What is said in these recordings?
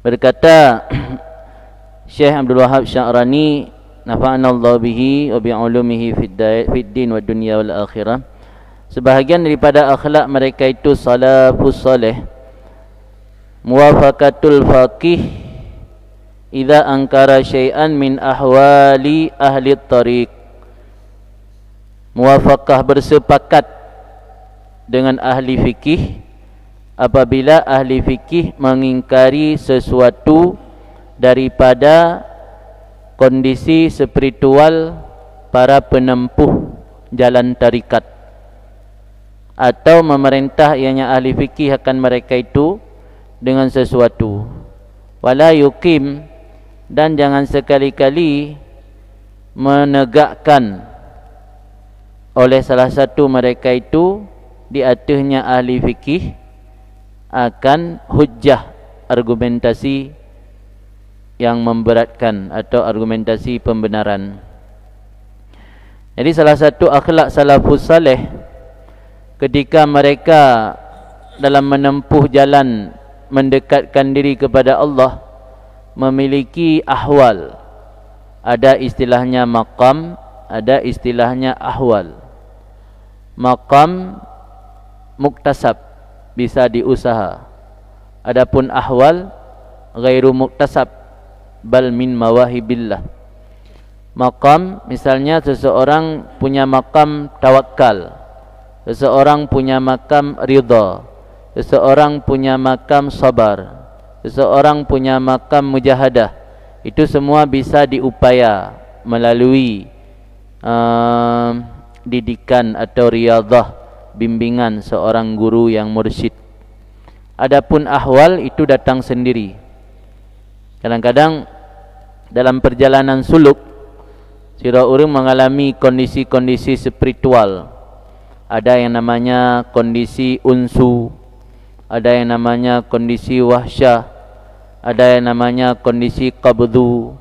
Berkata Syekh Abdul Wahab Sya'rani, nafa'anallahu bihi wa bi'ulumihi fid din wa dunya wal akhirah, sebahagian daripada akhlak mereka itu salafus salih, muwafaqatul faqih idza ankara syai'an min ahwali ahli tariq. Muwafaqah, bersepakat dengan ahli fikih apabila ahli fikih mengingkari sesuatu daripada kondisi spiritual para penempuh jalan tarikat, atau memerintah ianya ahli fikih akan mereka itu dengan sesuatu. Wala yuqim, dan jangan sekali-kali menegakkan oleh salah satu mereka itu di atasnya ahli fikih akan hujjah, argumentasi yang memberatkan atau argumentasi pembenaran. Jadi salah satu akhlak salafus saleh ketika mereka dalam menempuh jalan mendekatkan diri kepada Allah memiliki ahwal. Ada istilahnya maqam, ada istilahnya ahwal. Maqam muktasab, bisa diusaha. Adapun ahwal ghairu muktasab, bal min mawahibillah. Maqam, misalnya seseorang punya maqam tawakal, seseorang punya maqam ridha, seseorang punya maqam sabar, seseorang punya maqam mujahadah. Itu semua bisa diupaya melalui didikan atau riyadhah, bimbingan seorang guru yang mursyid. Adapun ahwal itu datang sendiri. Kadang-kadang dalam perjalanan suluk, orang mengalami kondisi-kondisi spiritual. Ada yang namanya kondisi unsu, ada yang namanya kondisi wahsyah, ada yang namanya kondisi qabdu,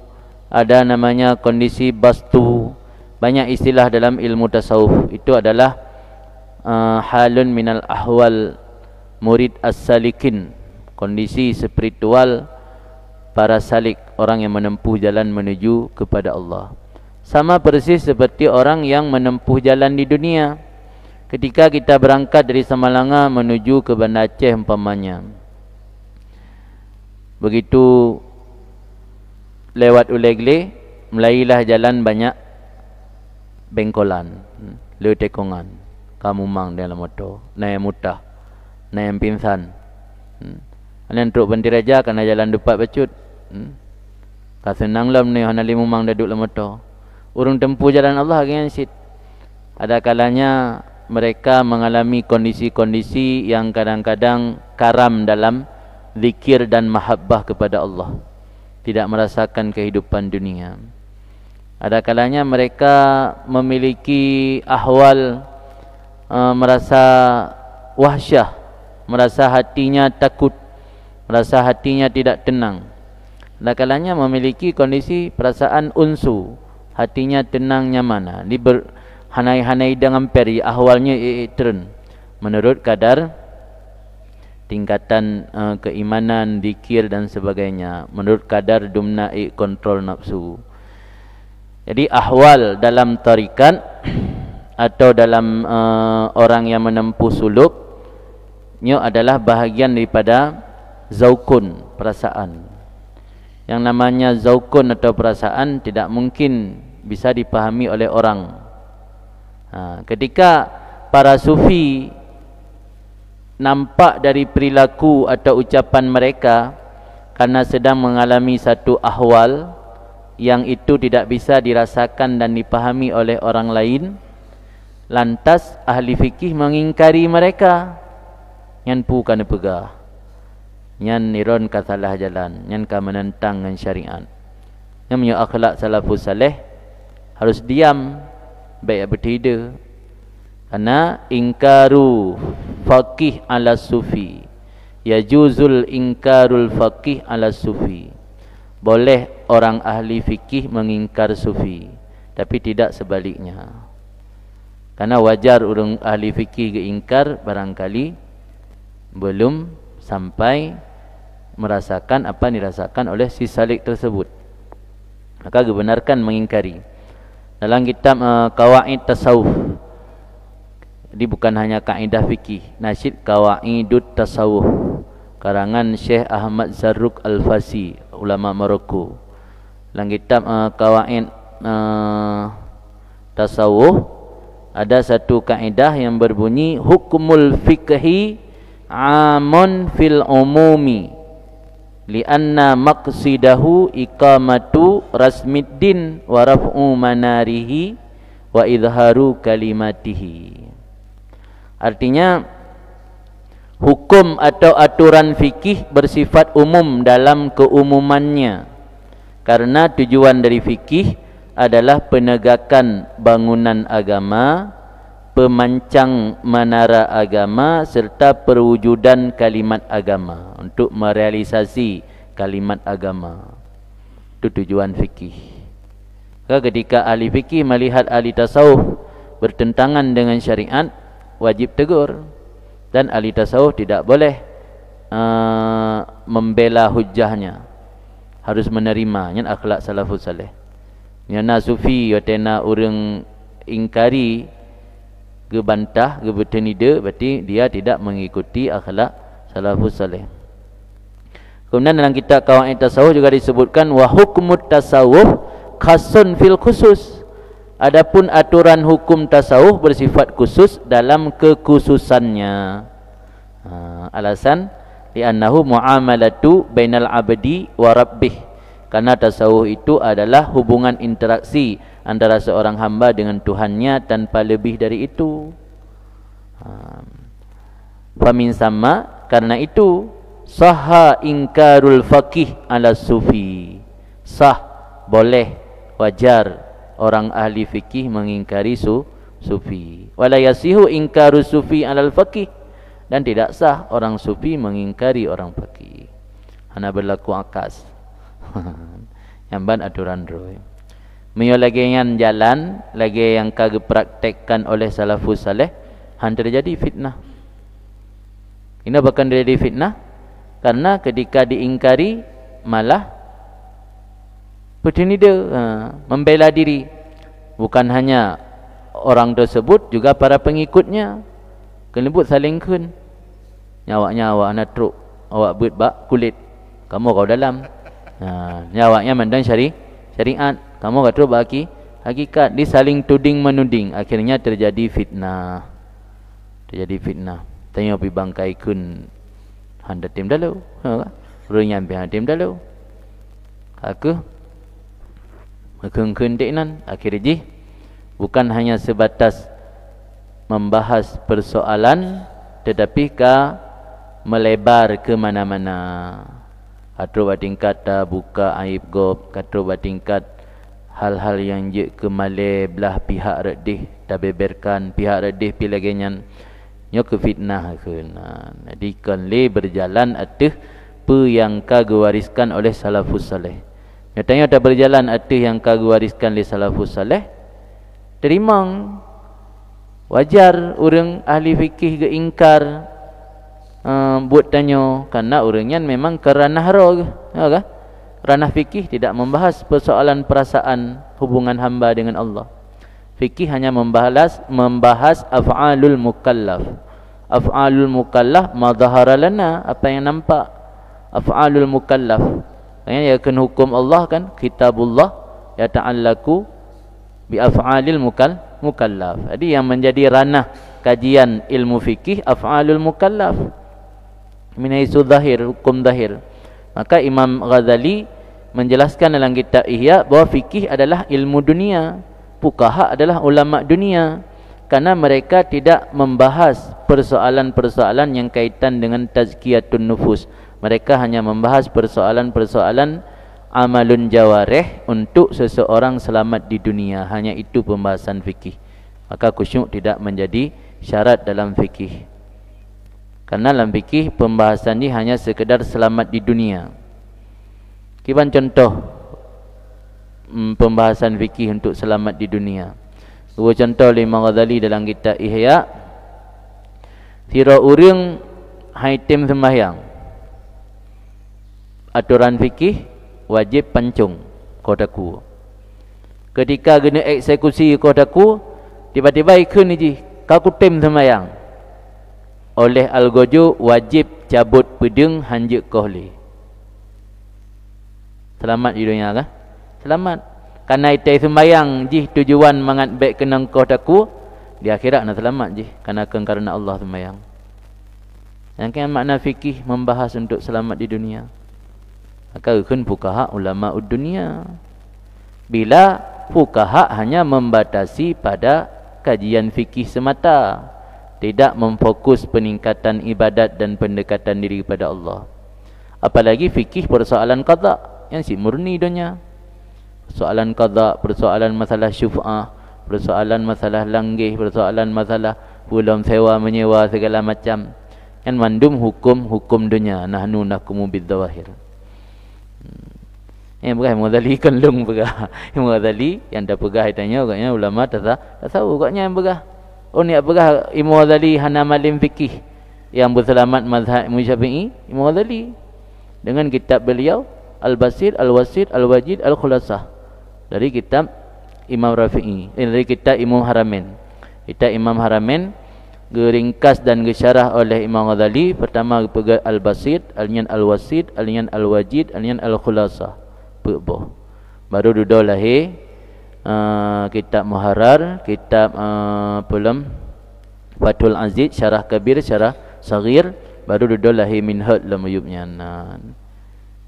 ada namanya kondisi bastu. Banyak istilah dalam ilmu tasawuf. Itu adalah halun minal ahwal murid as-salikin, kondisi spiritual para salik, orang yang menempuh jalan menuju kepada Allah. Sama persis seperti orang yang menempuh jalan di dunia. Ketika kita berangkat dari Samalanga menuju ke Banda Aceh umpamanya, begitu lewat Ulegle, melailah jalan banyak bengkolan, letekongan, kamu mang dalam motor, naik mutah, naik pingsan. Anian truk Bentiraja karena jalan depan bacut. Kasenang lam ni hana limu mang daduk dalam motor. Urung tempuh jalan Allah dengan sit. Ada kalanya mereka mengalami kondisi-kondisi yang kadang-kadang karam dalam zikir dan mahabbah kepada Allah, tidak merasakan kehidupan dunia. Ada kalanya mereka memiliki ahwal merasa wahsyah, merasa hatinya takut, merasa hatinya tidak tenang. Ada kalanya memiliki kondisi perasaan unsu, hatinya tenang nyaman. Di hanai-hanai dengan peri, ahwalnya turun menurut kadar tingkatan keimanan, zikir dan sebagainya, menurut kadar dumna'i kontrol nafsu. Jadi ahwal dalam tarikat atau dalam orang yang menempuh suluk adalah bahagian daripada zaukun, perasaan. Yang namanya zaukun atau perasaan tidak mungkin bisa dipahami oleh orang. Ketika para sufi nampak dari perilaku atau ucapan mereka karena sedang mengalami satu ahwal yang itu tidak bisa dirasakan dan dipahami oleh orang lain, lantas ahli fikih mengingkari mereka. Nyan pu kana pegah, nyan niron ka salah jalan, nyan ka menentang dengan syariat. Namanya akhlak salafus saleh harus diam, baik bertidur. Karena ingkaru faqih ala sufi, yajuzul ingkarul faqih ala sufi. Boleh orang ahli fikih mengingkar sufi, tapi tidak sebaliknya. Karena wajar orang ahli fikih ingkar barangkali belum sampai merasakan apa yang dirasakan oleh si salik tersebut. Maka dibenarkan mengingkari. Dalam kitab Qawaid Tasawuf, jadi bukan hanya kaedah fikih, nasyid Qawaidut Tasawuf karangan Syekh Ahmad Zarruq Al-Fasi, ulama Maroko. Dalam kitab Qawaid Tasawuf ada satu kaedah yang berbunyi hukmul fikhi amun fil umumi lianna maqsidahu iqamatu rasmiddin wa raf'u manarihi wa idharu kalimatihi. Artinya hukum atau aturan fikih bersifat umum dalam keumumannya, karena tujuan dari fikih adalah penegakan bangunan agama, pemancang menara agama serta perwujudan kalimat agama, untuk merealisasi kalimat agama. Itu tujuan fikih. Ketika ahli fikih melihat ahli tasawuf bertentangan dengan syariat, wajib tegur, dan ahli tasawuf tidak boleh membela hujahnya, harus menerimanya. Akhlak salafus saleh. Nyana sufi watena orang ingkari gebantah gebetenida, berarti dia tidak mengikuti akhlak salafus saleh. Kemudian dalam kitab Qawaid Tasawuf juga disebutkan wa hukmut tasawuf khasun fil khusus. Adapun aturan hukum tasawuf bersifat khusus dalam kekhususannya. Alasan li'annahu muamalatu bainal abdi wa rabbih. Karena tasawuf itu adalah hubungan interaksi antara seorang hamba dengan Tuhannya tanpa lebih dari itu. Famin sama, karena itu sahha ingkarul faqih ala sufi. Sah, boleh, wajar orang ahli fikih mengingkari sufi. Wala yasihu ingkaru sufi alal faqih, dan tidak sah orang sufi mengingkari orang faqih. Hana berlaku akas. Yang ban aturan roy. Mio lagi yang jalan, lagi yang kagak praktekkan oleh salafus saleh, han terjadi fitnah. Ini bahkan terjadi fitnah karena ketika diingkari malah bertindak membela diri. Bukan hanya orang tersebut, juga para pengikutnya. Kelembut saling kun. Nyawaknya awak anak truk, awak buat bak kulit, kamu kau dalam. Nyawaknya mandang syariat, kamu kau truk baki hakikat. Di saling tuding menuding, akhirnya terjadi fitnah. Tanya pi bangkai kun handa tim dalu, runyan pi tim dalu. Aku makeng denan akhirnya bukan hanya sebatas membahas persoalan, tetapi ka melebar ke mana-mana. Atau batingkat buka aib gob, atau batingkat hal-hal yang je ke male belah pihak redih, dah beberkan pihak redih pilagenyan nyo ke fitnah ke. Jadi kan le berjalan atih pe yang ka gewariskan oleh salafus saleh. Nyatanya dah berjalan atih yang ka gewariskan oleh salafus saleh, terimang wajar orang ahli fikih ke ingkar buat tanya, karena orangnya memang kerana haro ke, ranah fikih tidak membahas persoalan perasaan hubungan hamba dengan Allah. Fikih hanya membahas af'alul mukallaf. Af'alul mukallaf ma dhahara lana, apa yang nampak. Af'alul mukallaf, ya kan hukum Allah kan, kitabullah ya ta'allaku bi af'alil mukallaf. Jadi yang menjadi ranah kajian ilmu fikih af'alul mukallaf min haitsu zahir, hukum zahir. Maka Imam Ghazali menjelaskan dalam kitab Ihya bahawa fikih adalah ilmu dunia, fuqaha adalah ulama dunia, karena mereka tidak membahas persoalan-persoalan yang kaitan dengan tazkiyatun nufus. Mereka hanya membahas persoalan-persoalan amalun jawareh untuk seseorang selamat di dunia. Hanya itu pembahasan fikih. Maka khusyuk tidak menjadi syarat dalam fikih. Karena dalam fikih pembahasan ini hanya sekedar selamat di dunia. Kiban contoh pembahasan fikih untuk selamat di dunia. Dua contoh Imam Ghazali dalam kitab Ihya. Tira urang haitim sembahyang. aturan fikih wajib pancung kotaku. Ketika guna eksekusi kotaku, tiba-tiba ikut ni ji, kau kutim semayang. Oleh algojo wajib cabut pedeng hanjuk kohli. Selamat di dunia kah? Selamat. Karena itai semayang ji tujuan mangat baik kenang kotaku, di akhirat nak selamat ji. Karena Allah semayang. Yang kan makna fikih membahas untuk selamat di dunia. Maka kun fuqaha ulama dunia. Bila fuqaha hanya membatasi pada kajian fikih semata, tidak memfokus peningkatan ibadat dan pendekatan diri kepada Allah. Apalagi fikih persoalan qada yang si murni dunia. Persoalan qada, persoalan masalah syuf'ah, persoalan masalah langgih, persoalan masalah pulang sewa menyewa segala macam. Yang mandum hukum dunia. Nahnu nahkumu bidzawahir. Yang pegah Imam Ghazali kan long pegah. Imam Ghazali yang dah pegah tanya agaknya ulama tak tahu agaknya yang pegah. Oh ni pegah Imam Ghazali hana malim fikih yang berselamat mazhab Syafi'i, Imam Ghazali dengan kitab beliau Al-Basit, Al-Wasit, Al-Wajid, Al-Khulasah dari kitab Imam Rafi'i, dari kitab Imam Haramain. Kitab Imam Haramain geringkas dan gesyarah oleh Imam Ghazali. Pertama pegah Al-Basit, Al-Nyan Al-Wasit, Al-Nyan Al-Wajid, Al-Nyan Al-Khulasah. Baru duduk lahir kitab Muharrar, kitab Pulam Fathul Aziz, Syarah Kabir, Syarah Saghir, baru duduk lahir Minhaj Lamayubnya.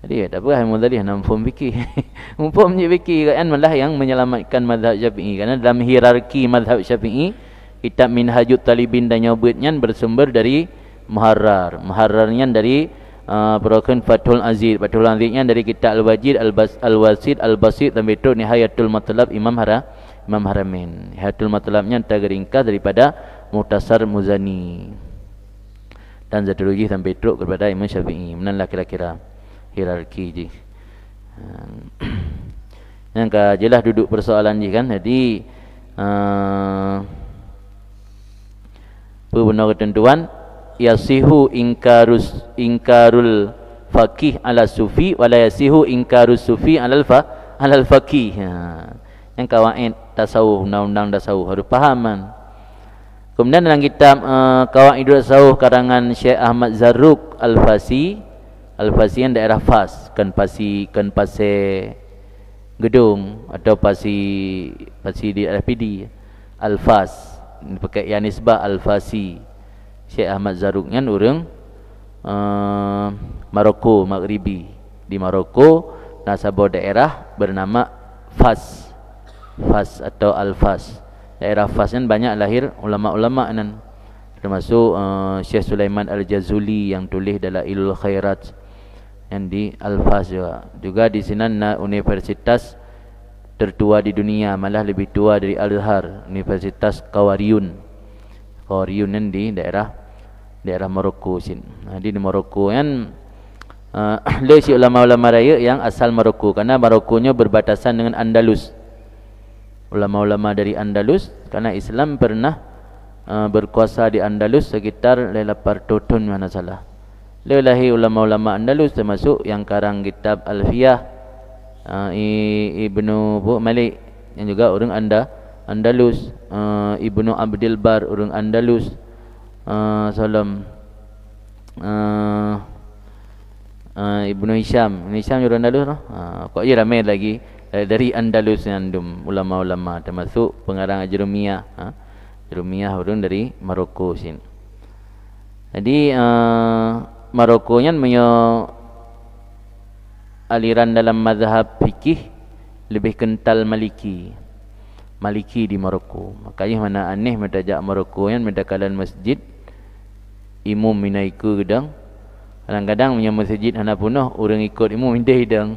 Jadi tak apa Imam Ghazali nak mufhum fikih. Mufhum je fikih kan malah yang menyelamatkan mazhab Syafi'i. Karena dalam hierarki mazhab Syafi'i, kitab Minhajut Talibin dan Nyobutnya bersumber dari Muharrar. Muharrarnya dari Perokan Fathul Aziz. Fathul Aziznya dari kitab Al-Wajid, Al-Wasid, Al-Basit dan betul Nihayatul Matlab Imam Haramain. Nihayatul Matlabnya tergeringkas daripada Muhtasar Muzani. Dan seterusnya sampai teruk kepada Imam Syafi'i. Menanlah kira-kira hierarki je. Yang jelas duduk persoalan je kan. Jadi apa benar ketentuan? Yasihu ingkarul faqih ala sufi wala yasihu ingkarus sufi alal faqih. Yang kawaid tasawuf, undang-undang tasawuf harus fahaman. Kemudian dalam kitab Qawaidul Tasawuf karangan Syekh Ahmad Zarruq Al-Fasi, Al-Fasi yang daerah Fas, kan Pasir Gedung atau Pasi di RPD Al-Fas, pakai yang nisbah Al-Fasi. Syekh Ahmad Zarruq kan orang Maroko Maghribi. Di Maroko nasabah daerah bernama Fas atau Al-Fas. Daerah Fas kan banyak lahir ulama-ulama nan, termasuk Syekh Sulaiman Al-Jazuli yang tulis dalam Ilul Khairat yang di Al-Fas juga di sini universitas tertua di dunia, malah lebih tua dari Al-Azhar, Universitas Qawariyun di daerah Maroko sini. Di Maroko kan lesi ulama-ulama raya yang asal Maroko, karena Marokonya berbatasan dengan Andalus. Ulama-ulama dari Andalus, karena Islam pernah berkuasa di Andalus sekitar 800 tahun mana salah. Lelahi ulama-ulama Andalus termasuk yang karang kitab Alfiyah Ibnu Malik yang juga orang Andalus, Ibnu Abdul Bar orang Andalus, Ibnu Hisham orang Andalus no? Kok je ramai lagi dari Andalus yang ulama-ulama, termasuk pengarang Ajrumiyah. Ajrumiyah orang dari Maroko sini. Jadi Maroko nya punya aliran dalam mazhab fikih lebih kental Maliki di Maroko. Makanya mana aneh mentajak Maroko yang mendakalan masjid imam minaiku gedang. Kadang-kadang punya masjid hana punah orang ikut imam minta hidang.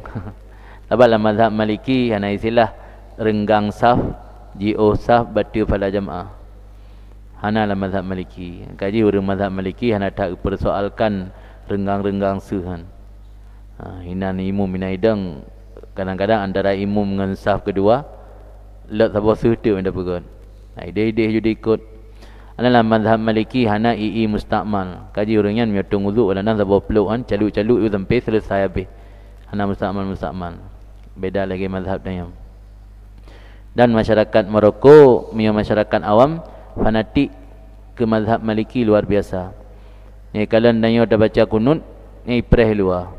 Dalam mazhab Maliki hana istilah renggang saf, ji'o saf, batu pada jamaah. Hana dalam mazhab Maliki. Kaji orang mazhab Maliki hana tak persoalkan renggang-renggang suhan. Hinan imam minai hidang. Kadang-kadang antara imam dengan saf kedua lek sabah suhtu minta pegon. Ide-ide juga ikut. Dalam mazhab Maliki hana ii mustakmal. Kaji orangnya menyotong wuduk walaupun sabah peluk kan, caluk-caluk itu sampai selesai habis. hana musta'mal. Beda lagi mazhab dia. Dan masyarakat Morocco, masyarakat awam fanatik ke mazhab Maliki luar biasa. Ni kalau nanya dah baca kunut, ni ipreh luar.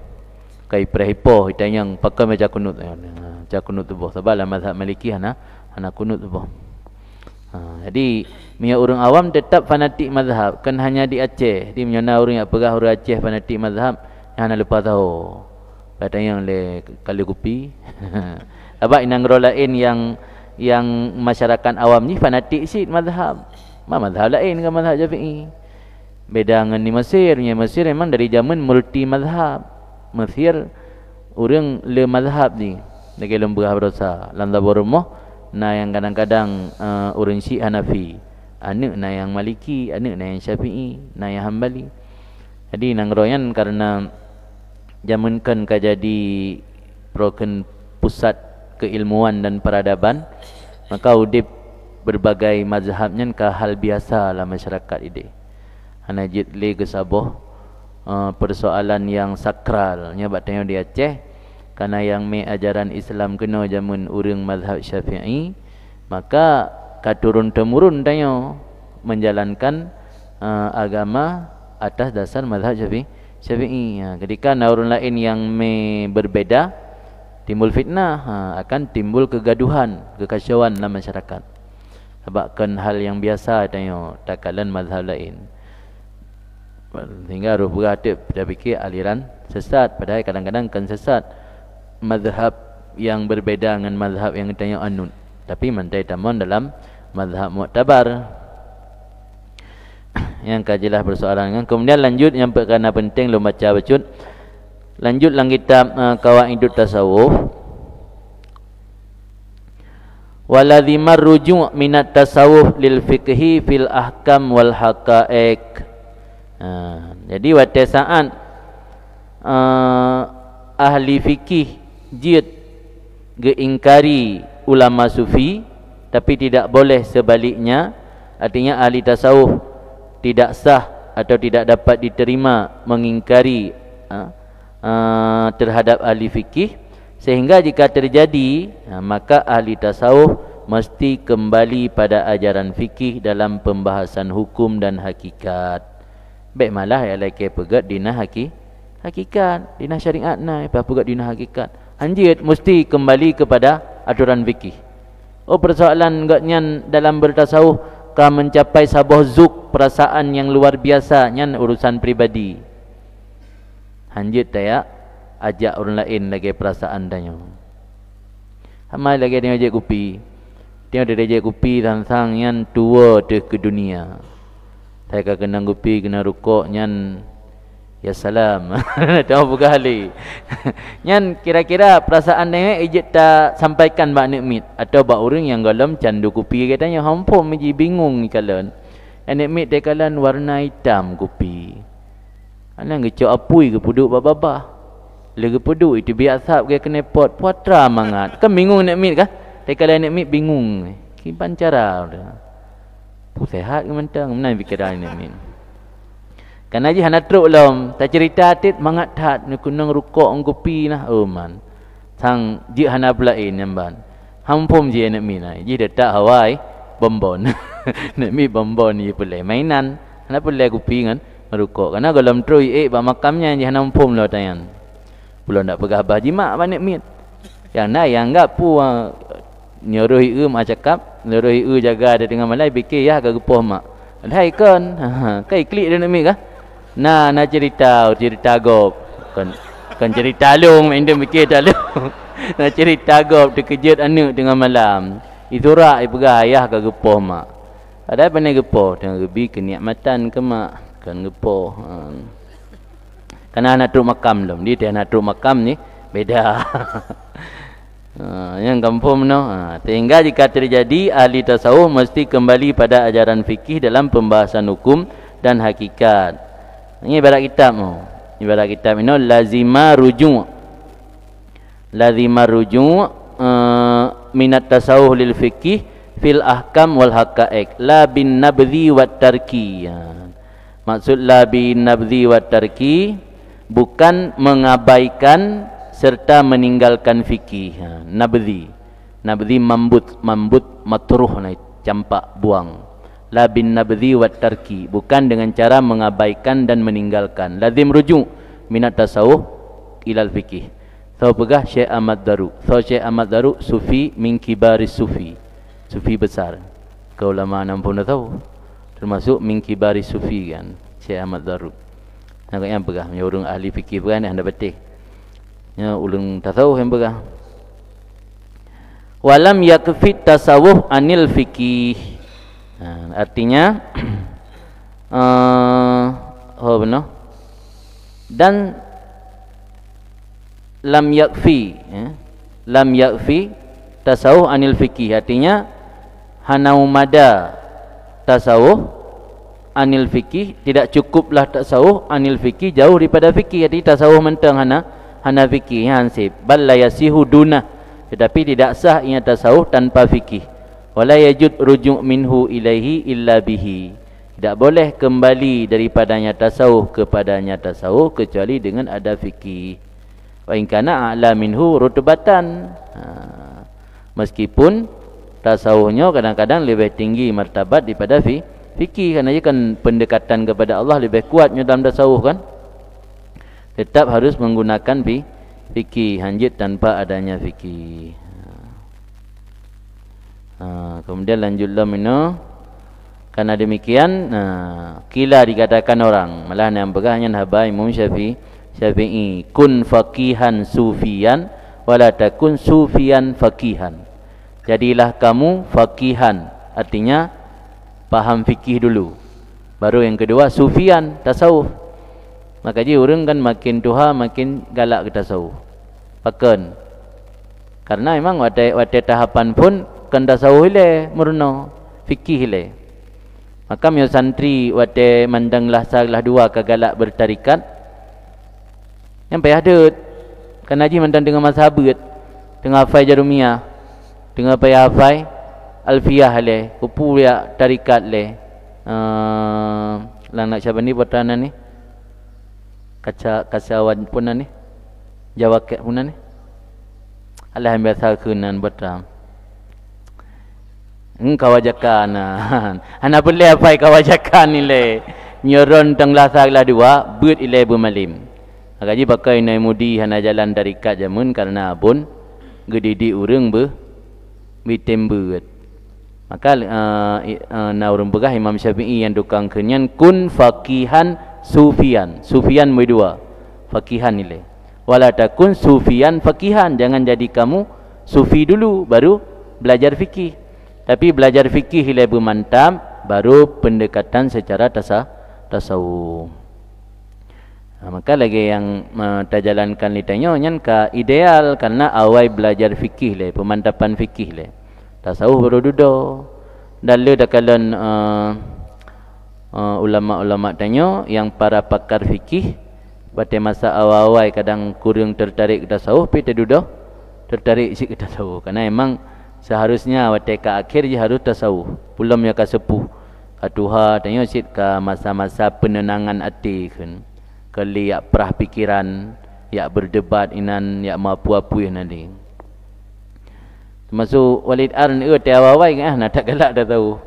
Kai ipreh ipoh itanyang pakai baca kunut. Baca kunut tu boh. Sebab lah mazhab Maliki hana kunut tu boh. Jadi orang awam tetap fanatik mazhab, kan hanya di Aceh. Di mana orang yang pegah orang Aceh fanatik mazhab, yang hana lupa tahu. Katanya le kali kopi. Sebab inang lain yang masyarakat awam ni fanatik sikit mazhab. Mazhab lain dengan mazhab Syafi'i. Beda dengan di Mesir. Mesir memang dari zaman multi mazhab. Mesir orang le mazhab ni. Lagi lembah berosa. Landa bormoh na yang kadang-kadang orang Syiah Hanafi, anak na yang Maliki, anak na yang Syafi'i, na yang Hambali. Jadi nang royan karena zaman kan jadi proken pusat keilmuan dan peradaban, maka udip berbagai mazhabnya ka hal biasa lah masyarakat ide. Hanajit le ke saboh persoalan yang sakral nya batanya di Aceh. Karena yang ajaran Islam kena zaman orang mazhab Syafi'i, maka katurun temurun tanya menjalankan agama atas dasar mazhab Syafi'i. Ketika orang lain yang berbeda, timbul fitnah, akan timbul kegaduhan, kekacauan dalam masyarakat. Sebabkan hal yang biasa tanya takalan mazhab lain. Sehingga roh beratib dah fikir aliran sesat, padahal kadang-kadang kan sesat mazhab yang berbeza dengan mazhab yang ditanya anun, tapi mantai tamon dalam mazhab mu'tabar. Yang kajilah persoalan kan. Kemudian lanjut yang perkara penting lu baca bacut. Lanjut lang kitab Qawaidut Tasawuf. Walazimar ruju' minat tasawuf lil fiqhi fil ahkam wal haqa'iq. Jadi waktu saat ahli fikih jid geingkari ulama sufi, tapi tidak boleh sebaliknya, artinya ahli tasawuf tidak sah atau tidak dapat diterima mengingkari terhadap ahli fikih, sehingga jika terjadi maka ahli tasawuf mesti kembali pada ajaran fikih dalam pembahasan hukum dan hakikat. Baik malah ya lagi pegat dina hakikat, dina syariat na apa pegat dina hakikat. Anjir mesti kembali kepada aturan fikih. Persoalan gaknya dalam bertasawuf ka mencapai sabah zuk, perasaan yang luar biasa, nyan urusan pribadi. Anjir taya ajak orang lain lagi perasaan tanya. Hamai lagi dia ajak kopi. Dia ada ajak kopi tentang yang tua deh ke dunia. Saya kena kopi kena rukuk nyan. Ya salam. Tahu buka hali. Nyan kira-kira perasaan dia ejek tak sampaikan bak nikmit atau bak orang yang galam candu kopi katanya hampur meji bingung ni kalan. Nikmit dia kalan warna hitam kopi. Ana ngecok apui ke puduk baba. Lagi puduk itu biasa ke kena pot puatra mangat. Kan bingung nikmit kah? Dia kalan nikmit bingung. Ki pancara dah. Sehat ke mentang menang fikiran nikmit. Kan aja hana truk lom, tak cerita atit mangat hat ni kunang rukuk ngopi nah man. Sang ji hana belain nyamban. Hampum je nak mina. Ji detak hawai bombon. Nak mi bombon ni boleh mainan. Hana boleh kopi kan merukuk. Karena kalau truk ba makamnya ji hana hampum lo tayan. Belum nak pegah bah jimat ba nak mit. Yang na yang enggak pu nyuruh mak cakap, nyuruh jaga ada dengan malai fikir ya ke gepoh mak. Hai kan. Kai klik dia nak mit kah? Nah cerita gop kan cerita long main dia mikir tak long. Nak cerita gop terkejut anak tengah malam. Itu rak pegah ayah ke gepoh mak. Ada apa ni gepoh dengan gebi kenikmatan ke mak kan gepoh. Karena anak truk makam lom. Dia anak truk makam ni beda. Yang kampung no. Sehingga jika terjadi ahli tasawuf mesti kembali pada ajaran fikih dalam pembahasan hukum dan hakikat. Ini ibarat kitab tu. Ibarat kitab ini lazima ruju'. Lazima ruju' minat tasawuf lil fikih fil ahkam wal haqa'iq la bin nabdhi wat tarki. Maksud la bin nabdhi wat tarki bukan mengabaikan serta meninggalkan fikih. Nabdhi mambut matruh, campak buang. La bin nabdhi wat tarki, bukan dengan cara mengabaikan dan meninggalkan. Lazim rujuk minat tasawuf ilal fikih. So pegah Syekh Ahmad Daru. So Syekh Ahmad Daru sufi min kibaris sufi besar. Kau ulama 60 tahu, termasuk min kibaris sufi kan, Syekh Ahmad Daru. Nak yang pegah orang ahli fikih kan anda betul. Ya ulun tasawuf yang pegah. Walam yakfi tasawuf anil fikih. Artinya benar. Dan lam yakfi tasawuf anil fikih, artinya hanau mada tasawuf anil fikih, tidak cukuplah tasawuf anil fikih, jauh daripada fikih. Jadi tasawuf mentang hana fikih hansib bal la yasihu duna, tetapi tidak sah ia tasawuf tanpa fikih. Wala yajud rujuk minhu ilaihi illa bihi, tidak boleh kembali daripadanya tasawuf kepadanya tasawuf kecuali dengan ada fikih. Wa in kana a'la minhu rutbatan, meskipun tasawufnya kadang-kadang lebih tinggi martabat daripada fikih, kerana ia kan pendekatan kepada Allah lebih kuatnya dalam tasawuf kan, tetap harus menggunakan fikih, hanjit tanpa adanya fikih. Kemudian lanjutlah minum. Karena demikian kila dikatakan orang, malah yang begahnya haba Imam Syafi'i, kun faqihan sufian wala takun sufian faqihan. Jadilah kamu faqihan, artinya paham fikih dulu, baru yang kedua sufian, tasawuf. Maka jadi orang kan makin tua makin galak ke tasawuf, pakan. Karena memang wate tahapan pun kan tasawuf ile murno fikih ile. Maka mio santri wate mandanglah salah dua kegalak bertarikat yang payah dut kan haji mandang dengan mazhabut, dengan hafai jarumiyah, dengan payah hafai alfiyah le, kupu ya tarikat le. Lang nak siapa ni botanan ni, kacawan punan ni, jawak punan ni, Allah yang biasa kunan botam. Kawajakan ana boleh apa kawajakan ni le nyoron tang lasaglah dua beut ile bermalim. Agaji pakai nai mudi hana jalan dari kat jamun karena abun gedidi urang bitembeut. Maka na urang begah Imam Syafi'i yang tukang kenyan kun faqihan sufian medua faqihan ile wala takun sufian faqihan, jangan jadi kamu sufi dulu baru belajar fikih. Tapi belajar fikih lebih mantap, baru pendekatan secara tasawuf. Maka lagi yang terjalankan litanya nyan ka ideal karena awal belajar fikih le, pemantapan fikih le. Tasawuf baru duduk. Dan le dakalan ulama-ulama tanya yang para pakar fikih pada masa awal-awal kadang kurang tertarik ke tasawuf, tapi duduk tertarik sikit ke tasawuf. Karena memang seharusnya wate ka akhir je harus tasawuf, belum ya ka sepuh ka tuha tanya sit ka masa-masa penenangan hati kan, kali yak perah pikiran, yak berdebat inan, yak mapu-apu nanti. Termasuk Walid Ar ni te awal-awal kan nak tak galak dah tahu.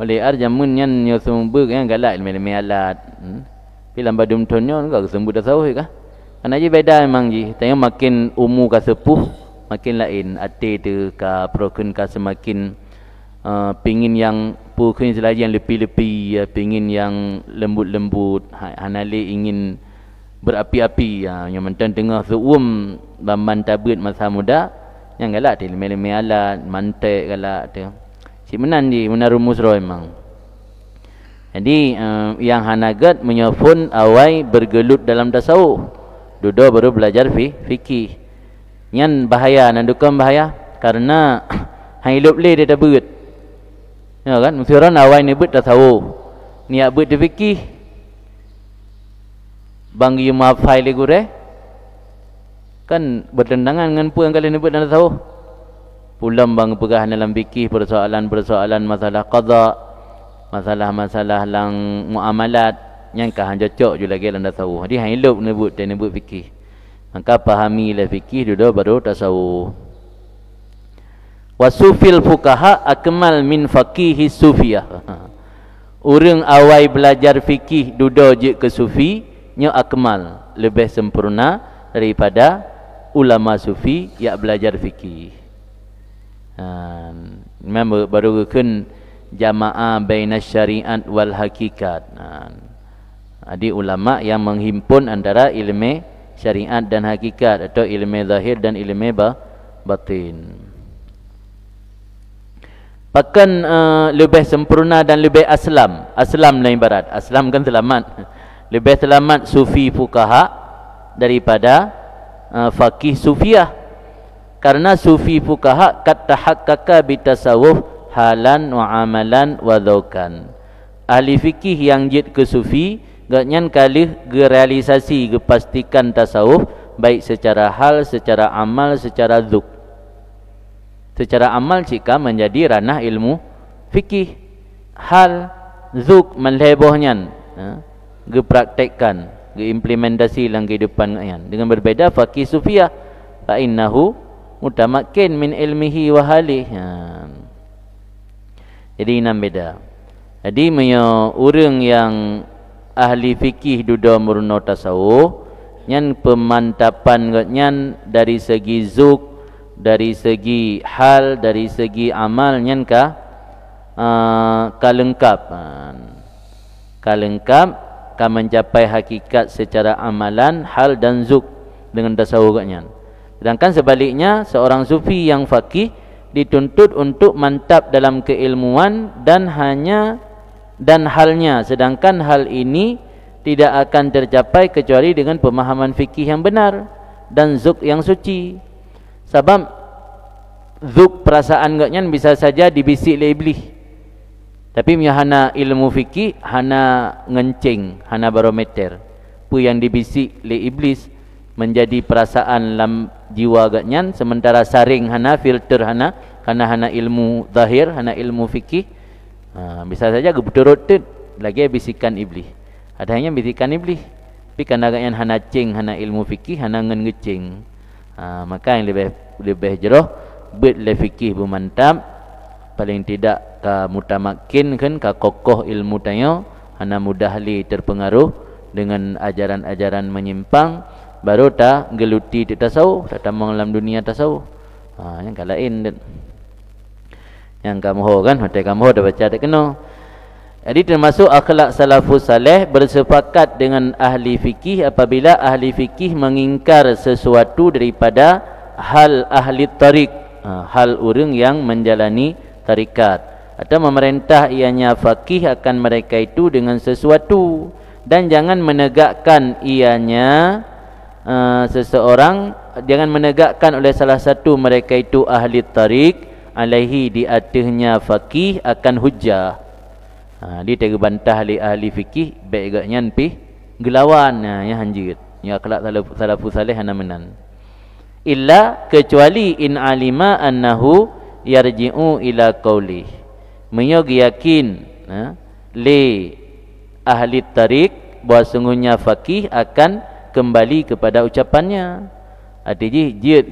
Walid Ar jamun nyan nyo sumber kan galak leme alat. Pilam badum tonyo enggak sembuh tasawuf ka. Kan aja beda memang ji, tanya makin umur ka sepuh makin lain hati tu ka proken ka semakin pingin yang pukun selagi yang lepi-lepi, pingin yang lembut-lembut, hanali ingin berapi-api, yang mentang tengah seum baman tabut masa muda yang galak tu leme-leme alat mantek galak tu si menan di menar rumus roh memang. Jadi yang hanagat menyofun awai bergelut dalam tasawuf, duduk baru belajar fikih. Yang bahaya, nandukan bahaya karena hidup le dia dah beut. Ya kan, mesti orang awal ni beut tasawuf. Niat beut dia fikih. Bang you maafai le gure. Kan bertentangan dengan puan kali ni beut dalam tasawuf. Pulang bang pegah dalam fikih persoalan-persoalan masalah qada, masalah-masalah lang muamalat yang kah cocok je lagi dalam tasawuf. Jadi hidup ni beut fikih. Maka pahami la fikih dulu baru tasawuf. Wasufil fukaha akmal min faqihi sufiyah. Orang awal belajar fikih duduk je ke sufi nya akmal, lebih sempurna daripada ulama sufi yang belajar fikih. Memang baru kan jamaah baina syariat wal hakikat. Ada ulama yang menghimpun antara ilmu syariat dan hakikat, atau ilmu zahir dan ilmu batin. Bahkan lebih sempurna dan lebih aslam. Aslam lain barat. Aslam kan selamat. Lebih selamat sufi fukaha daripada faqih sufiyah. Karena sufi fukaha kat tahaqqaqa bitasawuf halan wa amalan wa dzaukan. Ahli fikih yang jid ke sufi gatnyan kalih ge realisasi ge pastikan tasawuf baik secara hal, secara amal, secara dzuk. Secara amal jika menjadi ranah ilmu fikih, hal zuk melebohnya, ge praktekkan, ge implementasi dalam kehidupan kalian. Dengan berbeza faqih sufiyah, fa innahu mutamakkin min ilmihi wa halih. Jadi enam beda. Jadi orang yang ahli fikih duda murno tasawuf, nyan pemantapan nyan dari segi zuk, dari segi hal, dari segi amal nyan kalengkap ka mencapai hakikat secara amalan, hal dan zuk dengan tasawuf nyan. Sedangkan sebaliknya seorang sufi yang faqih dituntut untuk mantap dalam keilmuan dan halnya, sedangkan hal ini tidak akan tercapai kecuali dengan pemahaman fikih yang benar dan zuk yang suci. Sebab zuk perasaan gaknya bisa saja dibisik oleh iblis. Tapi hana ilmu fikih, hana ngencing, hana barometer. Pu yang dibisik oleh iblis menjadi perasaan dalam jiwa gaknya, sementara saring hana filter hana ilmu zahir, hana ilmu fikih. Bisa saja gebeturut lagi bisikan iblis. Adanya bisikan iblis. Tapi karena gaknya hana cing, hana ilmu fikih, hana ngecing. Maka yang lebih jeroh bet le fikih bermantap, paling tidak ka mutamakin kan, ka kokoh ilmu tayo, hana mudah li terpengaruh dengan ajaran-ajaran menyimpang, baru ta geluti tasawuf, ta tamang dalam dunia tasawuf. Yang kalain dan yang kamu ho kan, hotel kamu ho dah baca dak kena. Jadi termasuk akhlak salafus saleh bersepakat dengan ahli fikih apabila ahli fikih mengingkar sesuatu daripada hal ahli tarik, hal orang yang menjalani tarikat, atau memerintah ianya faqih akan mereka itu dengan sesuatu, dan jangan menegakkan ianya seseorang, jangan menegakkan oleh salah satu mereka itu ahli tarik alaihi di atasnya faqih akan hujjah. Dia tega bantah ahli fikih baik agaknya pi gelawan yang hanjit ya akhlak salafus saleh hana menan illa kecuali in alima annahu yarji'u ila qauli, menyog yakin li ahli tarik bahawa sungguhnya faqih akan kembali kepada ucapannya. Artinya jid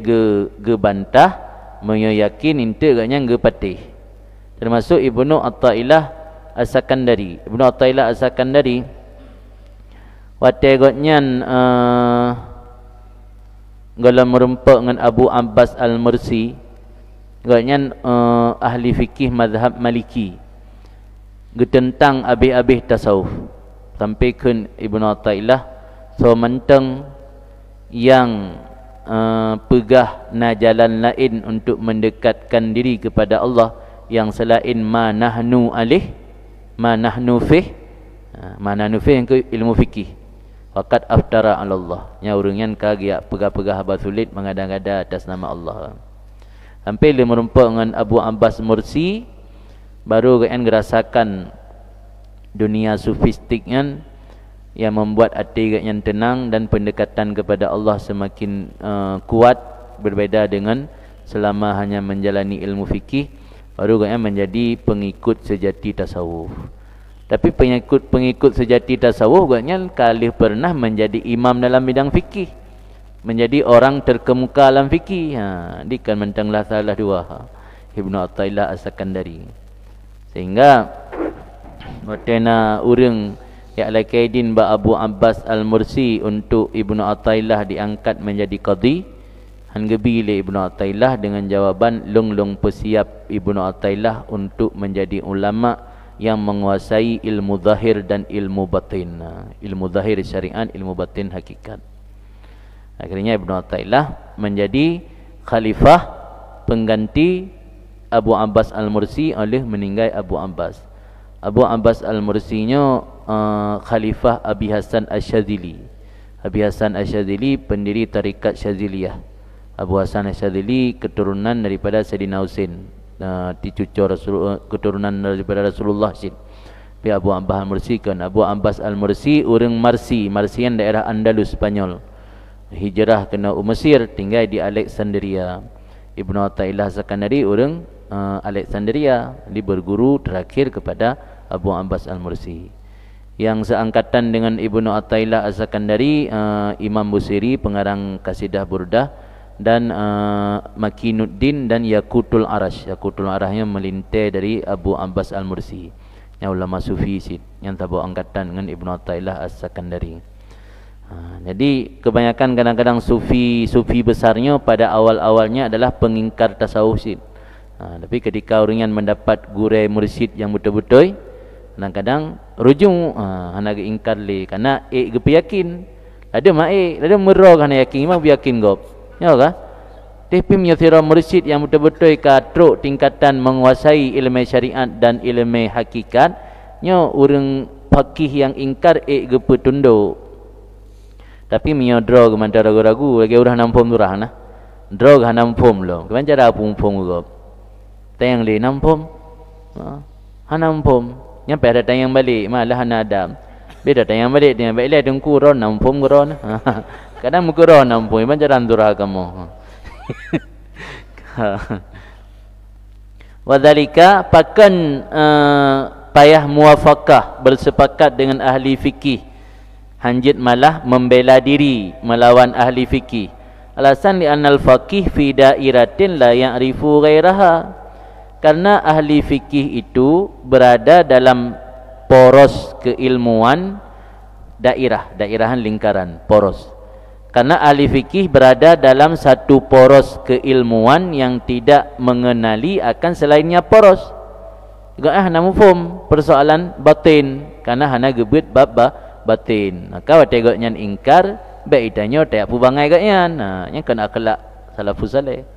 ge bantah menyog yakin inte agaknya ge patih. Termasuk Ibnu Athaillah As-Sakandari. Ibnu Athaillah As-Sakandari wategotnyan galam merempak dengan Abu Abbas Al-Mursi, gotnyan ahli fikih mazhab Maliki, getentang abih-abih tasawuf. Sampai kun Ibnu Athaillah so menteng yang pegah na jalan lain untuk mendekatkan diri kepada Allah yang selain ma nahnu alih, ma nahnu fih, ma nahnu fih yang ke ilmu fikih. Waqad aftara ala Allah, nya urang kagiak pegah-pegah basulit mengada-ngada atas nama Allah. Sampai dia merumpak dengan Abu Abbas Mursi, baru kan gerasakan dunia sufistiknya yang membuat hati yang tenang dan pendekatan kepada Allah semakin kuat, berbeza dengan selama hanya menjalani ilmu fikih, baru kan menjadi pengikut sejati tasawuf. Tapi pengikut sejati tasawuf gaknya kali pernah menjadi imam dalam bidang fikih. menjadi orang terkemuka dalam fikih. Dia kan mentanglah salah dua. Ibnu Athaillah As-Sakandari. Sehingga watena urang ya lakaidin ba Abu Abbas Al-Mursi untuk Ibnu Athaillah diangkat menjadi qadhi. Hanggebi le Ibnu Athaillah dengan jawaban long persiap Ibnu Athaillah untuk menjadi ulama yang menguasai ilmu zahir dan ilmu batin. Ilmu zahir syariat, ilmu batin hakikat. Akhirnya Ibnu Athaillah menjadi khalifah pengganti Abu Abbas Al-Mursi oleh meninggal Abu Abbas. Abu Abbas Al-Mursinya khalifah Abi Hasan Asy-Syadzili. Abi Hasan Asy-Syadzili pendiri tarikat Syadziliyah. Abu Hasan Asy-Syadzili keturunan daripada Sayyidina Husain, dicucur keturunan daripada Rasulullah Syed. Abu Abbas Al-Mursi kan Abu Abbas Al-Mursi orang Marsian daerah Andalus Spanyol. Hijrah kena Mesir, tinggal di Alexandria. Ibnu Athaillah Sakandari orang Alexandria, dia berguru terakhir kepada Abu Abbas Al-Mursi. Yang seangkatan dengan Ibnu Athaillah As-Sakandari, Imam Busiri pengarang Qasidah Burdah, dan Makinuddin dan Yaqutul Arash. Yaqutul Arashnya melintai dari Abu Abbas Al-Mursi, yang ulama sufi yang tabu angkatan dengan Ibnu Athaillah As-Sakandari. Jadi kebanyakan kadang-kadang sufi besarnya pada awal-awalnya adalah pengingkar tasawuf. Tapi ketika orang yang mendapat guru mursyid yang betul-betul, kadang-kadang rujung hana ingkar le karena gepi yakin. Ada ada merah kana yakin memang yakin gop. Ya ka? Tapi menyuthira mursyid yang betul-betul katruk tingkatan menguasai ilmu syariat dan ilmu hakikat, nya orang fakih yang ingkar gepi tunduk. Tapi minyak drog mantara ragu-ragu lagi urah nampom durah nah. Drog hanampom lo. Keman cara pum-pum gop. Tayang le nampom. Hanampom. Nyampe ada tayang balik malah hana adam. Beda tayang balik dia balik dengku ron nampom ron. Kadang muka ron nampom keman cara durah kamu. Wadzalika pakan payah muwafaqah bersepakat dengan ahli fikih. Hanjit malah membela diri melawan ahli fikih. Alasan li annal faqih fi dairatin la ya'rifu ghairaha. Karena ahli fikih itu berada dalam poros keilmuan dairahan lingkaran, poros. Karena ahli fikih berada dalam satu poros keilmuan yang tidak mengenali akan selainnya poros. Juga namu faham persoalan batin karena hana gebut bab batin. Maka wategok nyan ingkar baik tanya tak apa bangai gaknya. Nya kan akhlak salafus saleh.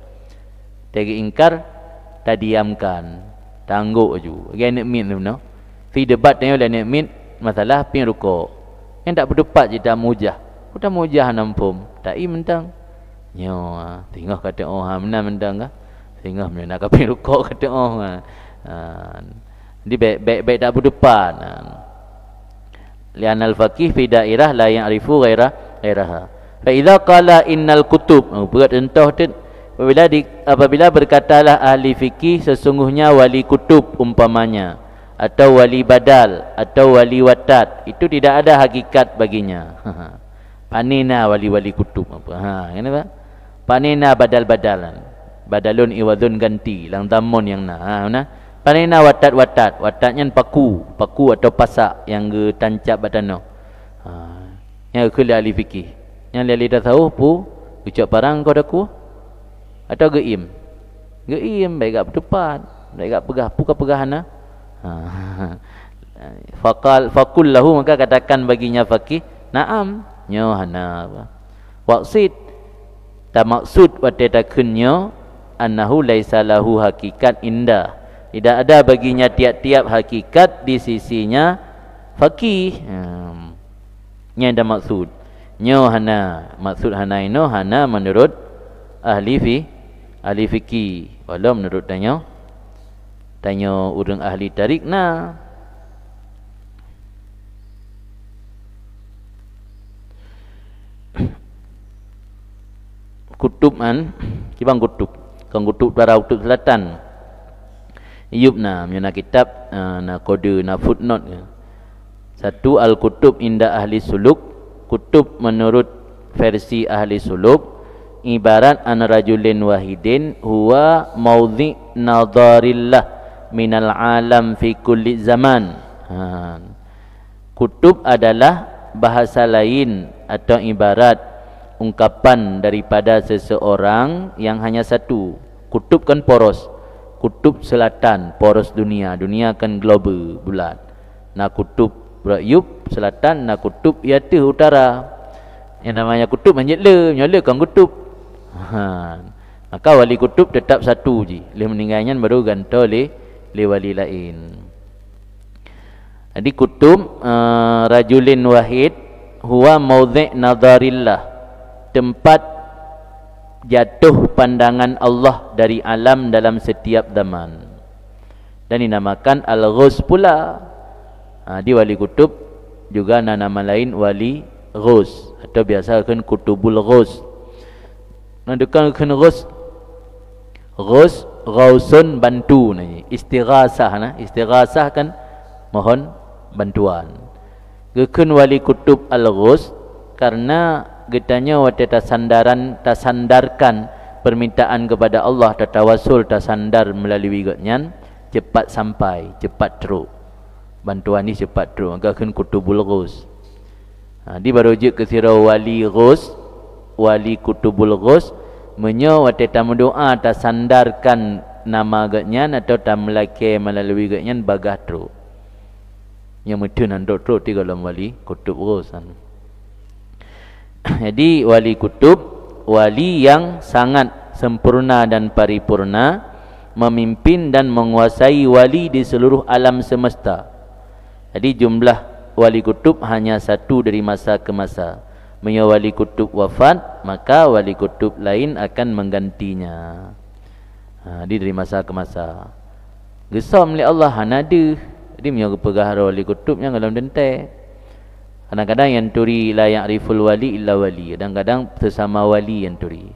Tegi ingkar tak diamkan. Tangguk ju. Gaya nak min tu no. Fi debat tanya lah nak min masalah pin rukuk. Yang tak berdebat je tak mujah. Udah mujah nampum. Tak mentang. Nyo tengok kata menang mentang ka. Tengok nak pin rukuk kata Di baik tak berdebat. Lian al-faqih fi dairah la ya'rifu ghairaha. Fa idza qala innal kutub, berat entah tu apabila berkatalah ahli fikih sesungguhnya wali kutub umpamanya, atau wali badal atau wali watat, itu tidak ada hakikat baginya. Panina wali kutub apa? Kenapa? Panina badal-badalan. Badalun iwadun ganti, lang tamun yang nah. Panina watatnya paku atau pasak yang ge tancap batano. Yang ke ahli fikih. Yang ahli dah tahu pu ucap parang kau daku atau geim baik gak berdepan, baik gak pegah puka pegahana. Fakul lahu, maka katakan baginya fakih, naam nyo hana waqsid ta maksud watatakunnya annahu laisa lahu hakikat indah. Tidak ada baginya tiap-tiap hakikat di sisinya faqih. Nya ada maksud. Nyo hana, maksud hana ino hana menurut ahli fikih. Walau menurut tanya urang ahli tarik nah. Kutub kibang kutub. Kang kutub para kutub selatan. Iyub mina kitab na kode na footnote. Satu al-kutub inda ahli suluk, kutub menurut versi ahli suluk, ibarat an rajulin wahidin huwa maudhi nadharillah minal alam fi kulli zaman. Kutub adalah bahasa lain atau ibarat ungkapan daripada seseorang yang hanya satu. Kutub kan poros, kutub selatan poros dunia, dunia kan global bulat. Nah kutub Yub selatan, nak kutub Yata utara. Yang namanya kutub menyala kan kutub. Maka wali kutub tetap satu je. Leh meninggalnya baru ganto le wali lain. Jadi kutub rajulin wahid huwa maudhi' nadharillah, tempat jatuh pandangan Allah dari alam dalam setiap zaman. Dan dinamakan al-ghus pula. Di wali kutub juga nama lain wali ghus atau biasa kan kutubul ghus. Nandukan kan ghus ghausun bantu ni, istighasah istighasah kan mohon bantuan. Gekun wali kutub al-ghus karena getanya wate tasandarkan permintaan kepada Allah, tatawasul tasandar melalui getnyan cepat sampai, cepat teruk. Bantuan ni cepat terus. Maka kan kutubul ghus. Di baru je ke sirau wali ghus, wali kutubul ghus menyo wate tamu doa ta sandarkan nama gatnyan atau ta melake melalui gatnyan bagah terus. Yang mudun andok terus di dalam wali kutub ghus. Jadi wali kutub wali yang sangat sempurna dan paripurna, memimpin dan menguasai wali di seluruh alam semesta. Jadi jumlah wali kutub hanya satu dari masa ke masa. Bila wali kutub wafat, maka wali kutub lain akan menggantinya. Dari masa ke masa. Gesam oleh Allah hanada. Jadi bila pegahara wali kutub yang dalam dentai. Kadang-kadang yang turi la ya'riful wali illa wali. Kadang-kadang sesama wali yang turi.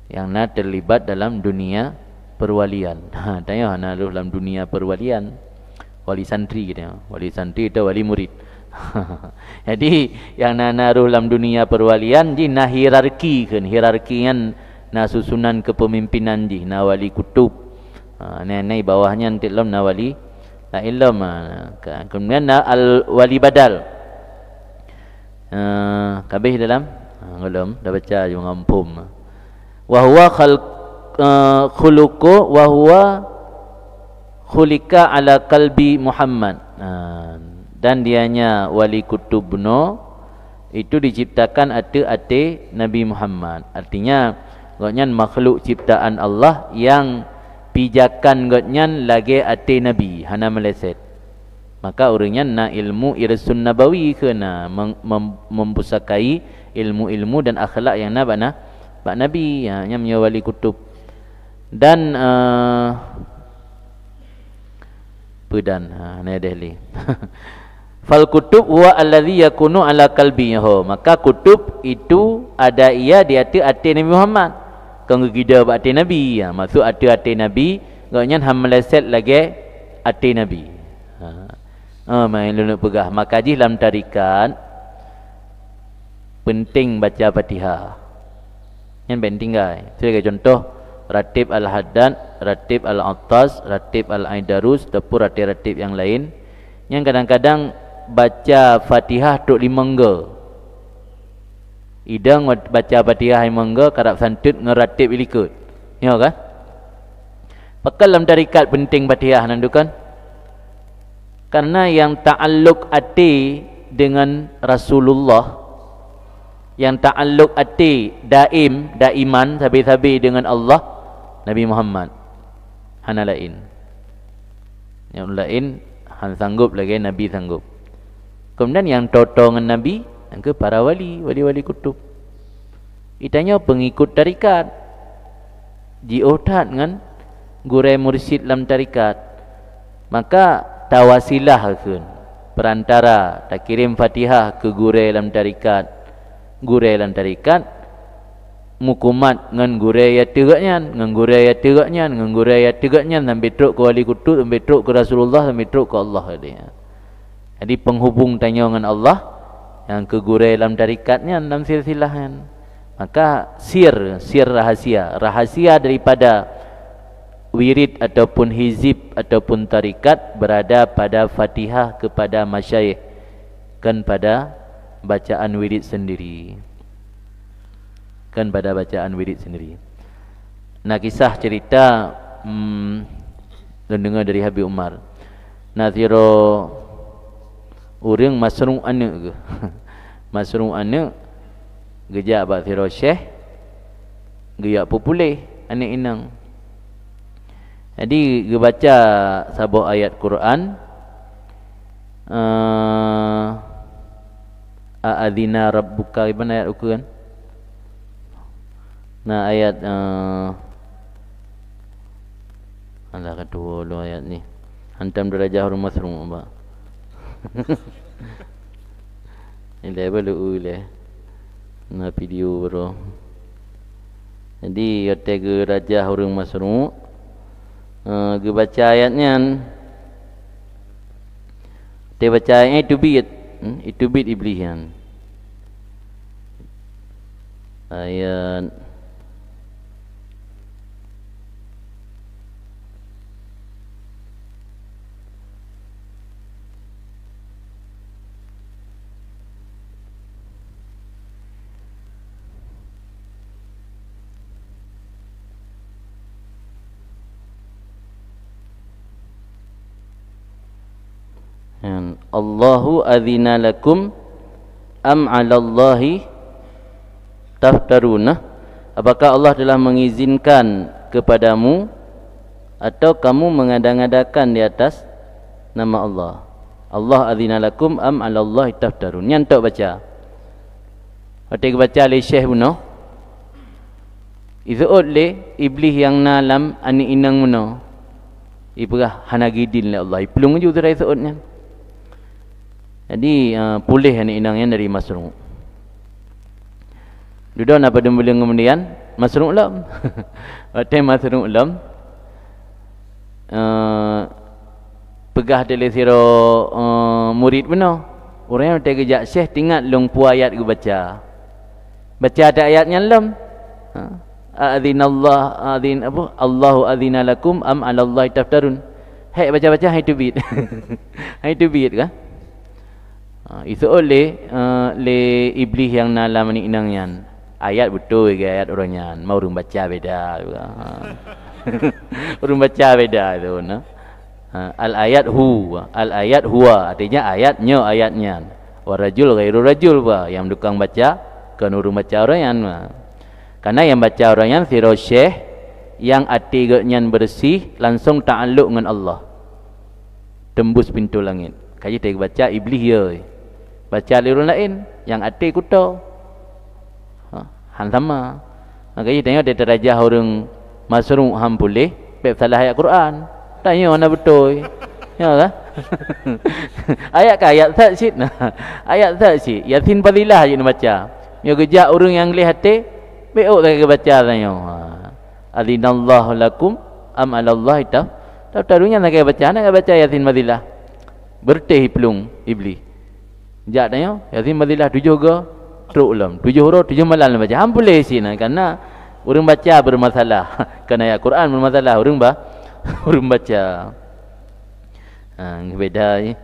Yang nak terlibat dalam dunia perwalian. Tanya nak dalam dunia perwalian. Wali santri kita, wali santri atau wali murid. Jadi yang naruh dalam dunia perwalian ji na hierarki kan, hierarki kan na susunan kepemimpinan ji na wali kutub. Nai bawahnya nanti dalam na wali la ilm. Kemudian na al wali badal. Kabeh dalam belum dah baca je ngampum. Wa huwa khuluqu wa huwa khulika ala qalbi Muhammad. Dan dianya wali kutubno itu diciptakan ate Nabi Muhammad. Artinya gotnyan makhluk ciptaan Allah yang pijakan gotnyan lagi ate Nabi hana meleset. Maka orangnya na ilmu irsun nabawi kena mempusakai ilmu-ilmu dan akhlak yang bak Nabi yang wali kutub. Dan pedan ni Delhi. Fal kutub huwa alladhi yakunu ala qalbihi. Maka kutub itu ada ia di hati Nabi Muhammad. Kang gida ba hati Nabi. Maksud hati Nabi, gaknya ham meleset lagi hati Nabi. Main lu pegah. Maka ji dalam tarikat penting baca Fatihah. Yang penting guys. Sebagai contoh Ratib al-Haddad, Ratib al-Attas, Ratib al-Aidarus, ataupun ratib-ratib yang lain yang kadang-kadang baca Fatihah tok 5 ngga. Idang baca Fatihah 5 ngga karap santut ngeratib ilikut. Ya kan? Pakal dalam tarikat penting Fatihah nandukan. Karena yang ta'alluq ati dengan Rasulullah, yang ta'alluq ati daiman sabi-sabi dengan Allah, Nabi Muhammad hana lain. Yang lain han sanggup lagi Nabi sanggup. Kemudian yang totongan Nabi ke para wali kutub. Itanya pengikut tarikat. Jiotat dengan gure mursyid dalam tarikat. Maka tawasilah kan perantara tak kirim Fatihah ke gure dalam tarikat. Gure dalam tarikat mukumat ngan gure ya tegaknya, ngan gure ya tegaknya, ngan gure ya tegaknya sampai teruk ke wali kutub, sampai teruk ke Rasulullah, sampai teruk ke Allah dia. Jadi penghubung tanya dengan Allah yang kegurai dalam tarikatnya, dalam silsilahan. Maka sir rahasia daripada wirid ataupun hizib ataupun tarikat berada pada Fatihah kepada masyayikh, kan pada bacaan wirid sendiri. Nah, kisah cerita dengar dari Habib Umar. Naziro orang masrung anak ke? Masrung anak gejak bak ziro syekh geyak populer anak inang. Jadi dia baca sebuah ayat Quran, a'adzina rabbuka, gimana ayat uku kan? Nah, ayat alah kedua lu ayat ni. Hantam derajah huruf masrung apa? Ini baru ule. Nah, video bro. Jadi tega raja huruf masrung. Dia baca ayatnya. Dia baca ayat itu bit iblisan. Ayat Allahu adzina lakum am 'alallahi taftaruna. Apakah Allah telah mengizinkan kepadamu atau kamu mengada-ngadakan di atas nama Allah? Allah adzina lakum am 'alallahi taftarun. Nyantok baca. Waktu baca le Syekh buno. Itu le iblis yang nalam ani inang buno. Ibrah hanagidin le Allah. Ipelung je utai seotnya. Jadi pulih anak inangnya dari masrung. Duduk apa dia boleh kemudian masrung ulam. Waktu masrung ulam pegah tele siro murid benar. Orang yang tak kejak syekh tinggal long pu ayat ke baca. Baca ada ayatnya lam. A'dzinallah a'dzin apa? Allahu a'dzina lakum am 'alallahi taftarun. Hai baca-baca hai tu bit. Hai tu bit kah? Itu oleh le iblis yang nalam ni inangnya. Ayat betul ke ayat orangnya. Mau orang baca beda juga. Orang baca beda itu nah. Al ayat huwa artinya ayatnya. Wa rajul ghairu rajul ba yang tukang baca kan orang baca orangnya. Karena yang baca orangnya siro syekh yang hatinya bersih langsung ta'alluq dengan Allah. Tembus pintu langit. Kaji tak baca iblis ya. Baca lirun lain yang hati kuto. Han sama. Makanya tengok dia terajah orang masrung ham boleh bab salah ayat Quran. Tanya mana betul. Ya kan? Ayat ke ayat tak sit nah. Ayat tak sit. Yasin fadilah je nak baca. Ya gejak orang yang leh hati beok tak baca tanya. Adzinallahu lakum am 'alallahi taftarunya nak baca nak baca Yasin fadilah. Berteh pelung iblis. Jak tanya Yasin fadilah 7 ke teruk ulam 7 huruf 7 malam baca. Ham boleh sini karena orang baca bermasalah. Kerana ayat Quran bermasalah orang orang baca. Beda ni.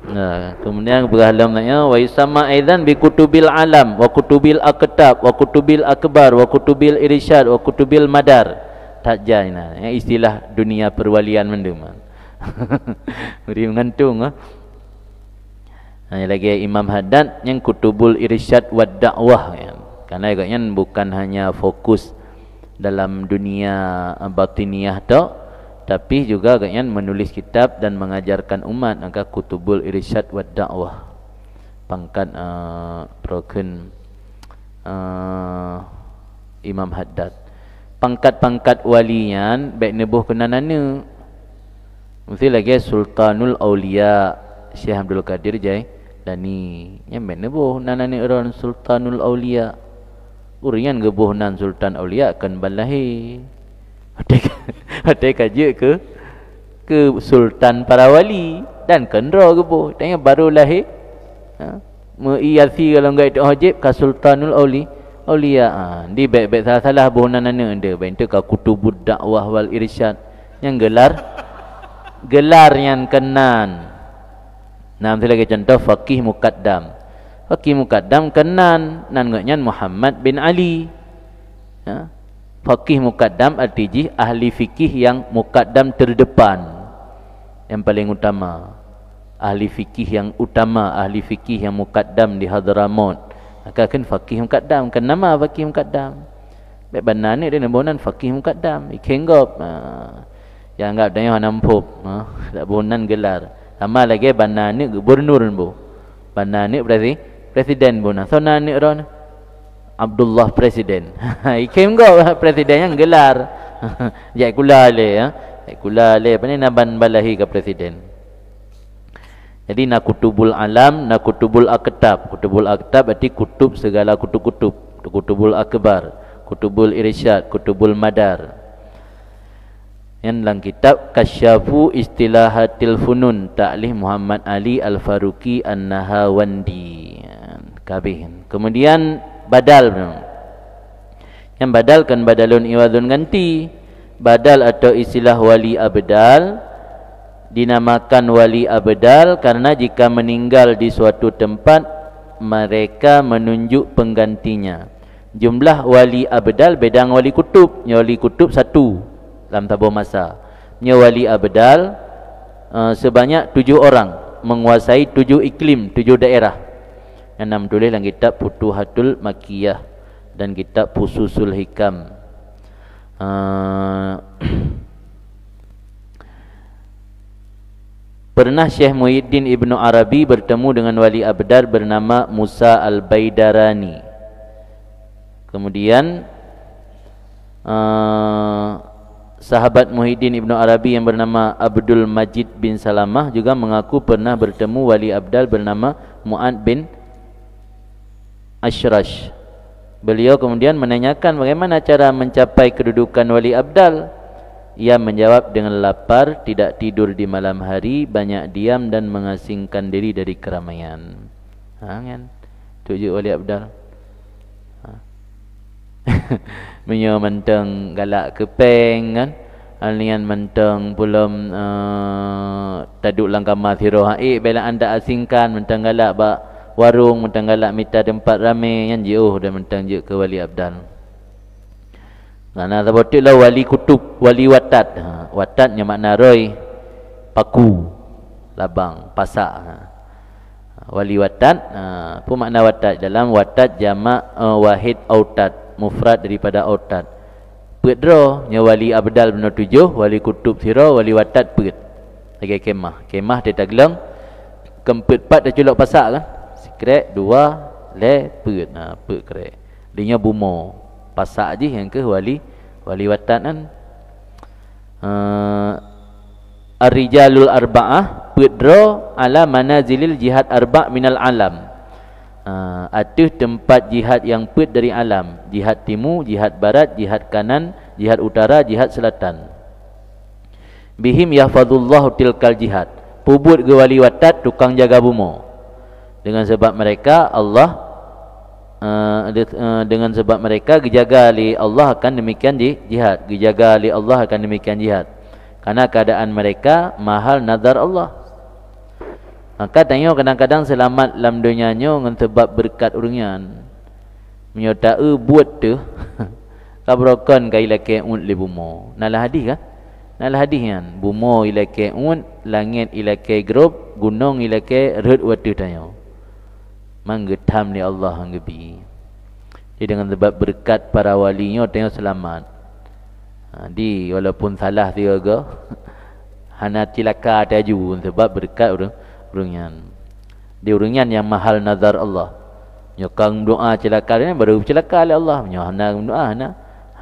Nah, kemudian berhalam tanya wa yusamma aidan bi kutubil alam wa kutubil aktab wa kutubil akbar wa kutubil irsyad wa kutubil madar. Takja ini istilah dunia perwalian mendem. Beri mengantung lagi Imam Haddad yang kutubul irsyad wa dakwah ya. Karena agaknya bukan hanya fokus dalam dunia batiniah tok, tapi juga agaknya menulis kitab dan mengajarkan umat. Maka kutubul irsyad wa dakwah pangkat broken Imam Haddad. Pangkat-pangkat walinya baik nebuh kenanana. Mesti lagi Sultanul Aulia Syekh Abdul Qadir Jailani yang baik nebuh nanane orang Sultanul Aulia. Urian gebuh nan Sultan Aulia kan balahi. Ada kaji ke Sultan para wali dan kendra gebuh. Tanya baru lahir Mu'iyasi kalau enggak itu hajib ka sultanul auliya. Di baik-baik salah-salah bohnan ana dia. Baik tu ka kutubud dakwah wal irsyad. Yang gelar yang kenan. Nah, ambil lagi contoh faqih muqaddam. Faqih muqaddam kenan nan Muhammad bin Ali. Faqih muqaddam artinya ahli fikih yang muqaddam terdepan, yang paling utama. Ahli fikih yang utama, ahli fikih yang muqaddam di Hadramaut. Maka kan faqih muqaddam, kan nama faqih muqaddam. Baik benar ni dia nambonan faqih muqaddam. Ikenggop. Yang anggap dia nampub. Tak bonan gelar. Sama lagi benar ni gubernur bu. Benar ni berarti presiden bonan. So nani ron Abdullah presiden. Ikenggop presiden yang gelar. Jai kulale ya. Kulale apa ni naban balahi ke presiden. Jadi nak kutubul alam, nak kutubul aktab. Kutubul aktab berarti kutub segala kutub-kutub. Kutubul akbar, kutubul irsyad, kutubul madar. Yang dalam kitab Kasyafu Istilahatil Funun Ta'lih Muhammad Ali Al-Faruqi An-Nahawandi. Kabih. Kemudian badal. Yang badal kan badalun iwadun ganti. Badal atau istilah wali abdal dinamakan wali abdal karena jika meninggal di suatu tempat mereka menunjuk penggantinya. Jumlah wali abdal bedang wali kutub. Wali kutub satu dalam tabur masa. Wali abdal sebanyak 7 orang menguasai 7 iklim, 7 daerah. Yang nam tulis dalam kitab Futuhatul Makkiyah dan kitab Fususul Hikam. Pernah Syekh Muhyiddin Ibnu Arabi bertemu dengan wali abdal bernama Musa Al-Baidarani. Kemudian sahabat Muhyiddin Ibnu Arabi yang bernama Abdul Majid bin Salamah juga mengaku pernah bertemu wali abdal bernama Mu'ad bin Ashrash. Beliau kemudian menanyakan bagaimana cara mencapai kedudukan wali abdal. Ia menjawab dengan lapar, tidak tidur di malam hari, banyak diam dan mengasingkan diri dari keramaian. Kan? Tujuh wali abdal. Menyo menteng galak kepeng kan. Alian menteng belum taduk lang kamar siro haik bela anda asingkan menteng galak bak warung, menteng galak minta tempat ramai kan jauh dan menteng je ke wali abdal. Karena sebutlah wali kutub, wali watat. Watat yang makna roy, paku, labang, pasak. Wali watat, apa makna watat? Dalam watat jamak wahid autat, mufrad daripada autat. Pedro, nya wali abdal benar 7, wali kutub siro, wali watat ped. Lagi kemah. Kemah dia taglang, kempet 4 dah culok pasak kan? Sikrek 2, le, ped. Ped krek. Dia bumo. Pasak je yang ke wali watan kan. Ar-rijalul arba'ah pedro ala manazilil jihad arba' minal alam. Atuh tempat jihad yang ped dari alam. Jihad timur, jihad barat, jihad kanan, jihad utara, jihad selatan. Bihim yahfazullahu tilkal jihad. Pubut ke wali watat tukang jaga bumo. Dengan sebab mereka Allah dengan sebab mereka dijaga oleh Allah akan demikian jihad, dijaga oleh Allah akan demikian jihad. Karena keadaan mereka mahal nazar Allah. Maka tengok kadang-kadang selamat dalam dunianya dengan sebab berkat urungan. Menyota buat tu kabrokan kai lake un le bumo. Nalah hadis kan? Nalah hadis kan. Bumo ilake un, langit ilake grob, gunung ilake rut watu tanya. Manggetam ni Allah anggebi. Jadi dengan sebab berkat para walinya tengok selamat. Di walaupun salah dia ke hana cilaka taju sebab berkat urungan. Di urungan yang mahal nazar Allah. Nyokang doa cilaka ni baru cilaka oleh Allah. Hana doa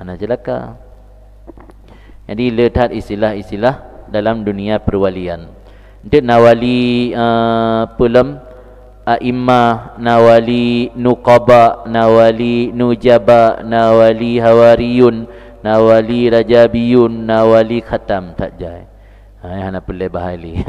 hana cilaka. Jadi lihat istilah-istilah dalam dunia perwalian. Untuk nawali pulam A'immah, nawali nuqaba, nawali nujaba, nawali hawariyun, nawali rajabiyun, nawali khatam tak jai. Hana pelai bahali.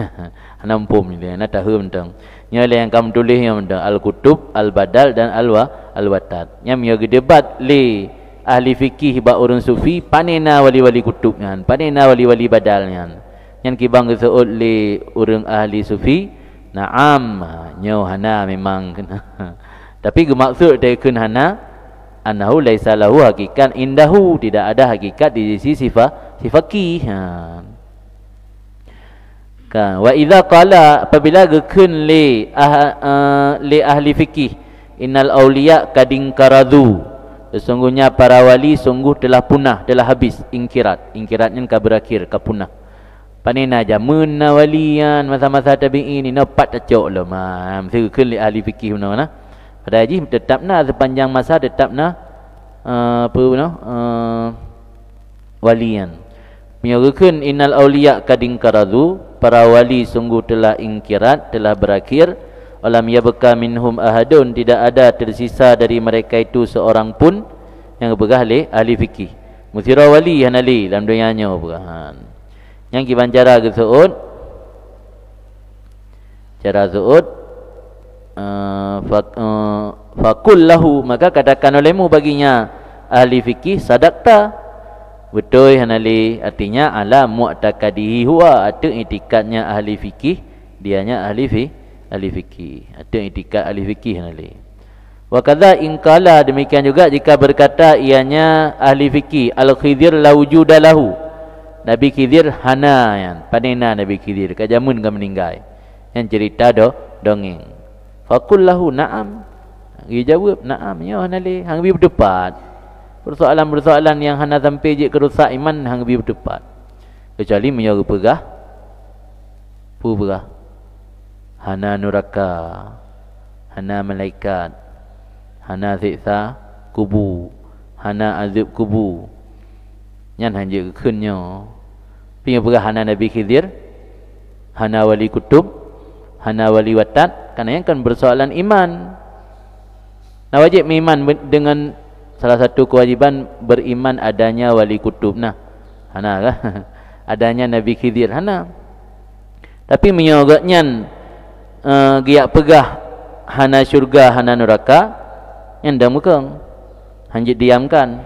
Hana umpum ni dia, hana tahu tentang. Nya yang kamu tulis yang al-kutub, al-badal dan al-watat. Nya mio debat le ahli fikih ba urun sufi panena wali-wali kutub nyan, panena wali-wali badal nyan. Yang kibang kesuut le urang ahli sufi, na'am, nyo hana memang kena. Tapi maksud dia kun hana annahu laisa lahu hakikat indahu, tidak ada hakikat di sisi sifaqih. Kan wa idza qala apabila gekun li ahli fikih innal auliya kading karadu, sesungguhnya para wali sungguh telah punah, telah habis, ingkiratnya ka berakhir, ka punah. Panina jamun walian masa-masa tabi'in ni napat acok lah mam gekun li ahli fikih mana pada haji tetapna sepanjang masa tetapna walian menyuruhkan innal awliya kading karadu, para wali sungguh telah ingkirat, telah berakhir. Alam yabqa minhum ahadun, tidak ada tersisa dari mereka itu seorang pun yang begah le ahli fikih. Musira wali hanali dalam dunianya begahan. Yang kiban cara gesuut, cara zuud fakul lahu, maka katakan olehmu baginya ahli fikih sadaqta, betul hanali, artinya ala mu'taqadihi huwa, ada itikadnya ahli fikih, dianya ahli fikih, ada itikad ahli fikih hanali. Wa kadza in qala, demikian juga jika berkata ianya ahli fikih al-Khidir la wujuda lahu, Nabi Khidir hana yan, panena Nabi Khidir kajamun ka meninggal, yang cerita dongeng. Fakul lahu na'am, dia jawab na'am, ya hanali, hang bi berdebat. Persoalan-persoalan yang hana sampai je kerusak iman hang bi berdebat. Kecuali menyoru pegah hana neraka, hana malaikat, hana siksa kubur, hana azab kubur. Nyan hanje keunyo. Pi pegah hana Nabi Khidir, hana wali kutub, hana wali watat, karena yang kan persoalan iman. Nah wajib iman dengan salah satu kewajiban beriman adanya wali kutub. Nah, hana kah? Adanya Nabi Khidir, hana. Tapi menyogaknya giak pegah hana syurga, hana neraka, yang dah mukang hanjit diamkan.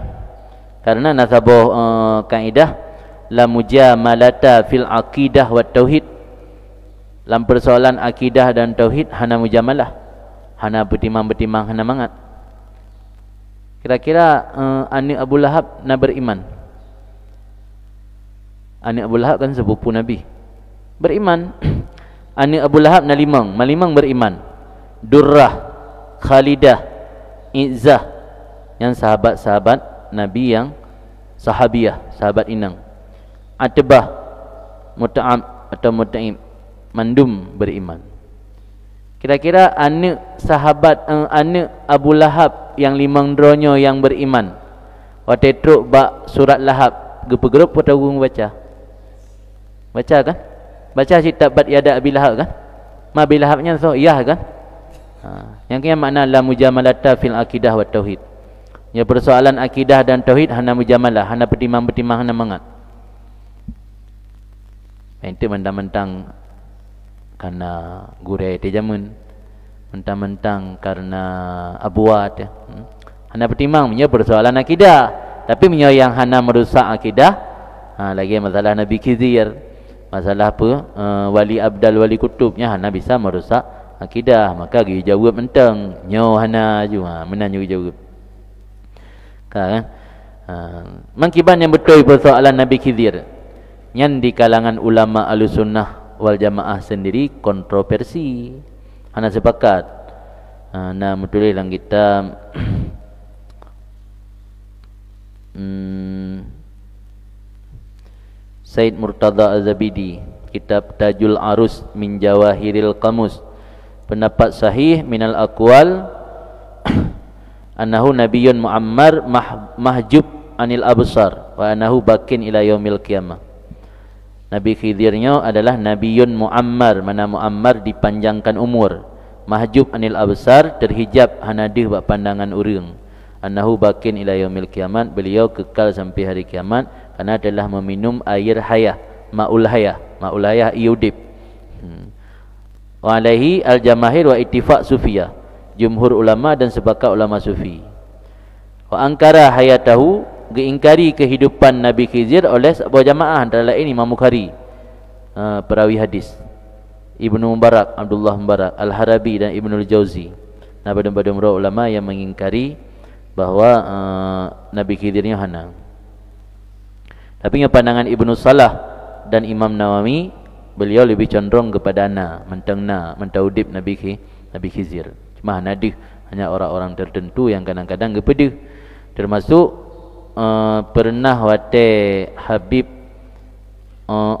Karena nasabuh kaidah la mujamalata fil aqidah wat tauhid. Dalam persoalan akidah dan tauhid hana mujamalah, hana bertimang-bertimang, hana mangat. Kira-kira anak Abu Lahab nak beriman. Anak Abu Lahab kan sepupu Nabi, beriman. Anak Abu Lahab na malimang beriman. Durrah, Khalidah, Izzah, yang sahabat-sahabat Nabi yang sahabiah, sahabat inang. Atbah, Muta'am atau Muta'im, mandum beriman. Kira-kira anak sahabat anak Abu Lahab yang limang dronyo yang beriman, waktu truk bak surat Lahab gepe-gerup putagung baca kan, baca kitab bat yada Abi Lahab kan, ma Abi Lahabnya so iya kan. Yang kaya makna la mujamalata fil akidah wa tauhid, ya persoalan akidah dan tauhid hana mujamalah, hana bertimang-bertimang, hana mangat. Itu mentang-mentang karena gurai tejamun, mentang-mentang karena abuat, hana bertimang punya persoalan akidah. Tapi punya yang hana merusak akidah, lagi masalah Nabi Khidir, masalah apa wali abdal, wali kutubnya hana bisa merusak akidah. Maka dia jawab mentang nyo hana juga menanyo jawab kan. Mangkiban yang betul persoalan Nabi Khidir yang di kalangan ulama Ahlussunnah wal Jamaah sendiri kontroversi, hana sepakat. Nah betul lang kita Said Murtada Az-Zabidi, kitab Tajul Arus min Jawahiril Qamus, pendapat sahih minal aqwal annahu nabiyyun muammar mahjub anil absar wa annahu bakin ila yaumil qiyamah. Nabi Khidirnya adalah nabiyyun muammar, mana muammar dipanjangkan umur, mahjub anil absar, terhijab hanadih bak pandangan urang, annahu bakin ila yaumil kiamat, beliau kekal sampai hari kiamat karena telah meminum air hayah, maul hayah iudib. wa alaihi al-jamahir wa ittifaq sufiyah, jumhur ulama dan sepakat ulama sufi. Wa angkara hayatahu, diingkari kehidupan Nabi Khidir oleh sebuah jamaah, antara lain Imam Bukhari, perawi hadis, Ibnu Mubarak, Abdullah Mubarak, Al-Harabi dan Ibnul Jauzi. Nah, pada ulama yang mengingkari bahawa Nabi Khidir ni hana. Tapi dengan pandangan Ibnu Salah dan Imam Nawawi, beliau lebih condong kepada mentaudib Nabi Khidir. Cuma hanya orang-orang tertentu yang kadang-kadang kepada, termasuk pernah wate Habib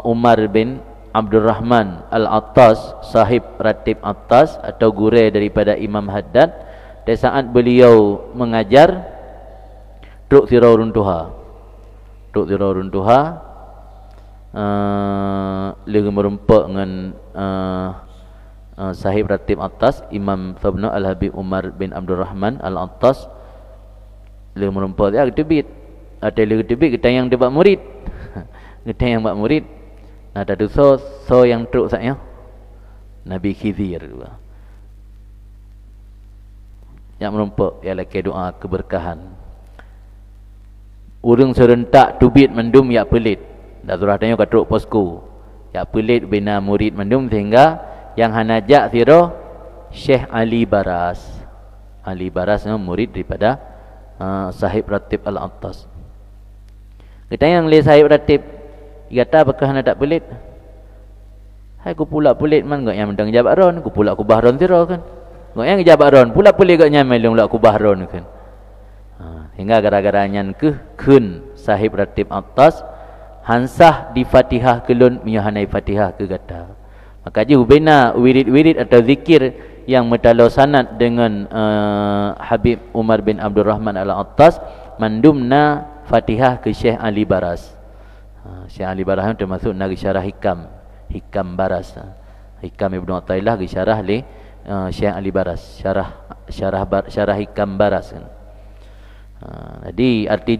Umar bin Abdurrahman Al-Attas, sahib Ratib Attas atau gure daripada Imam Haddad, di saat beliau mengajar Truk Tirau Runtuha, lagi merempak dengan sahib Ratib Attas Imam Thabna Al-Habib Umar bin Abdurrahman Al-Attas, lagi merempak dia ketebit, ada lagi ketebit kita yang dapat murid kita yang buat murid. Nah, tadi so yang truk saya Nabi Khidir yang merompak ialah ke doa keberkahan. Urang serentak tubit mendum ya pelit. Dah surah tanya kat truk posko. Ya pelit bina murid mendum sehingga yang hanajak siro Syekh Ali Baras. Ali Baras murid daripada sahib Ratib Al-Attas. Kita yang le sahib Ratib, kata apakah anda tak pelit? Hai ku pula pelit man gak yang mendang jabat ron, ku pula ku bahron tiro kan. Gak yang jabat ron pula pelit gak nyamel long lak ku bahron kan. Hingga gara-gara nyan kun sahib Ratib Attas hansah di Fatihah kelun miyohanai Fatihah ke gata. Maka ji ubena wirid-wirid atau zikir yang metalo sanad dengan Habib Umar bin Abdurrahman Al-Attas mandumna Fatihah ke Syekh Ali Baras. Syekh Ali Baras termasuk nagi syarah Hikam Baras. Hikam Ibnu Athaillah gi syarah li Syekh Ali Baras, syarah Hikam Baras kan. Jadi arti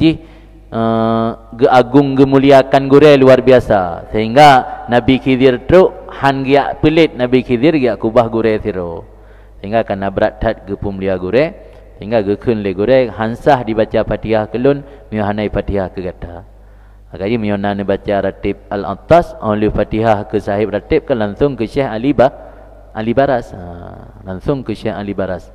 geagung gemuliakan gure luar biasa, sehingga Nabi Khidir tu han gia pelit Nabi Khidir gia kubah gure siro, sehingga kana berat tat ge pumulia gure, sehingga ge kun le gure hansah dibaca Fatihah kelun miyohanai Fatihah ke gata. Makanya miyonan baca Ratib Al-Attas oleh Fatihah ke sahib Ratib kan langsung ke Syekh Ali Baras, langsung ke Syekh Ali Baras.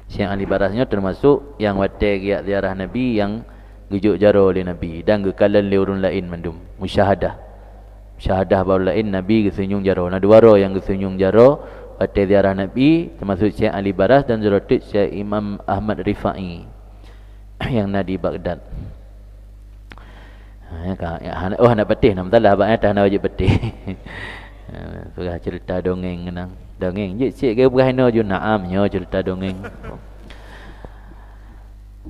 Syekh Ali Barasnya termasuk yang wate giat ziarah Nabi, yang gejuk jaro oleh Nabi dan gekalan le urun lain mandum musyahadah baru lain Nabi gesenyung jaro. Nah dua ro yang gesenyung jaro wate ziarah Nabi termasuk Syekh Ali Baras dan Zuratid Syekh Imam Ahmad Rifai yang nadi Baghdad. Oh anak petih nama salah abang tak nak wajib petih. Sudah cerita dongeng kenang. Dongeng je cik ke berhana je naamnya cerita dongeng.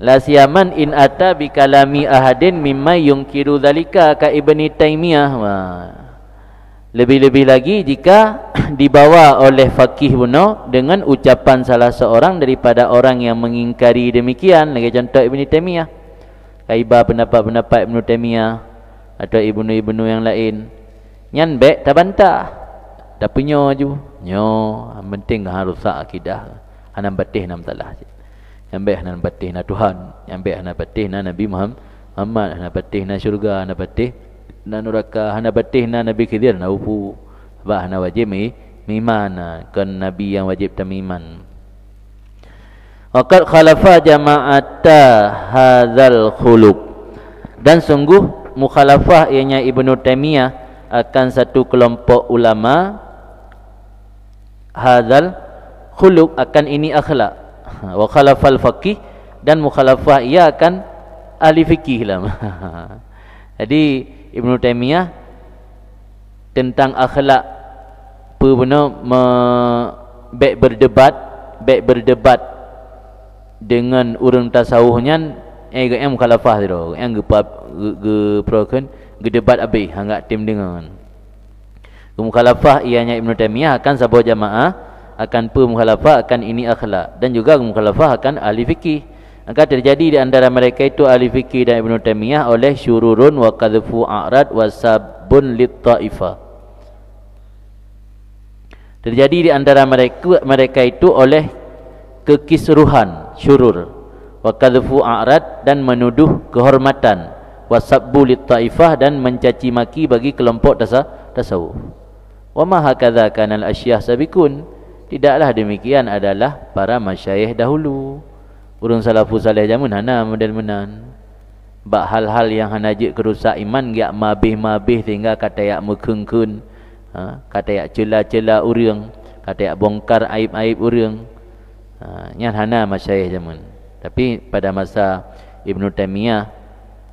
La siyaman in ata bi kalami ahadin mimma yungkiru zalika ka Ibni Taimiyah. Lebih-lebih lagi jika dibawa oleh faqih buno dengan ucapan salah seorang daripada orang yang mengingkari demikian. Lagi contoh Ibni Taimiyah, kaiba pendapat-pendapat Ibnu Taimiyah atau ibnu-ibnu yang lain. Nyan bek tak bantah. Dah punya je. Nyo, penting harus rusak akidah. Hanan batih nam salah. Yang bek hanan batih na Tuhan, yang bek hanan batih na Nabi Muhammad, hanan batih na syurga, hanan batih na neraka, hanan batih na Nabi Khidir na upu. Sebab hanan wajib iman kan Nabi yang wajib tamiman. Waqad khalafa jama'ata hadzal khuluq. Dan sungguh mukhalafah ianya Ibnu Taimiyah akan satu kelompok ulama hadzal khuluq, akan ini akhlak. Wa khalafal faqih, dan mukhalafah ia akan ahli fikih lah. Jadi Ibnu Taimiyah tentang akhlak baik berdebat dengan urang tasawufnya yang mukhalafah tu yang geproken gedebat abi hangat tim dengan mukhalafah ianya Ibnu Taimiyah akan sebuah jamaah akan mukhalafah akan ini akhlak, dan juga mukhalafah akan ahli fikih. Maka terjadi di antara mereka itu ahli fikih dan Ibnu Taimiyah oleh syururun wa qadhfu a'rad wa sabun lit taifah. Terjadi di antara mereka itu oleh kekisruhan, syurur, wa kadhfu a'rad, dan menuduh kehormatan, wa sabbu lit-taifah, dan mencaci maki bagi kelompok tasawuf. Wa ma hakadha kana al-asyah sabikun, tidaklah demikian adalah para masyayikh dahulu. Urang salafus saleh jamun hana model-menan. Bak hal-hal yang hanajik kerusak iman giak mabih-mabih tinggal kata yak mekengkun, kata yak cela-cela urang, kata yak bongkar aib-aib urang. Nyan hana masyayikh zaman. Tapi pada masa Ibnu Taimiyah,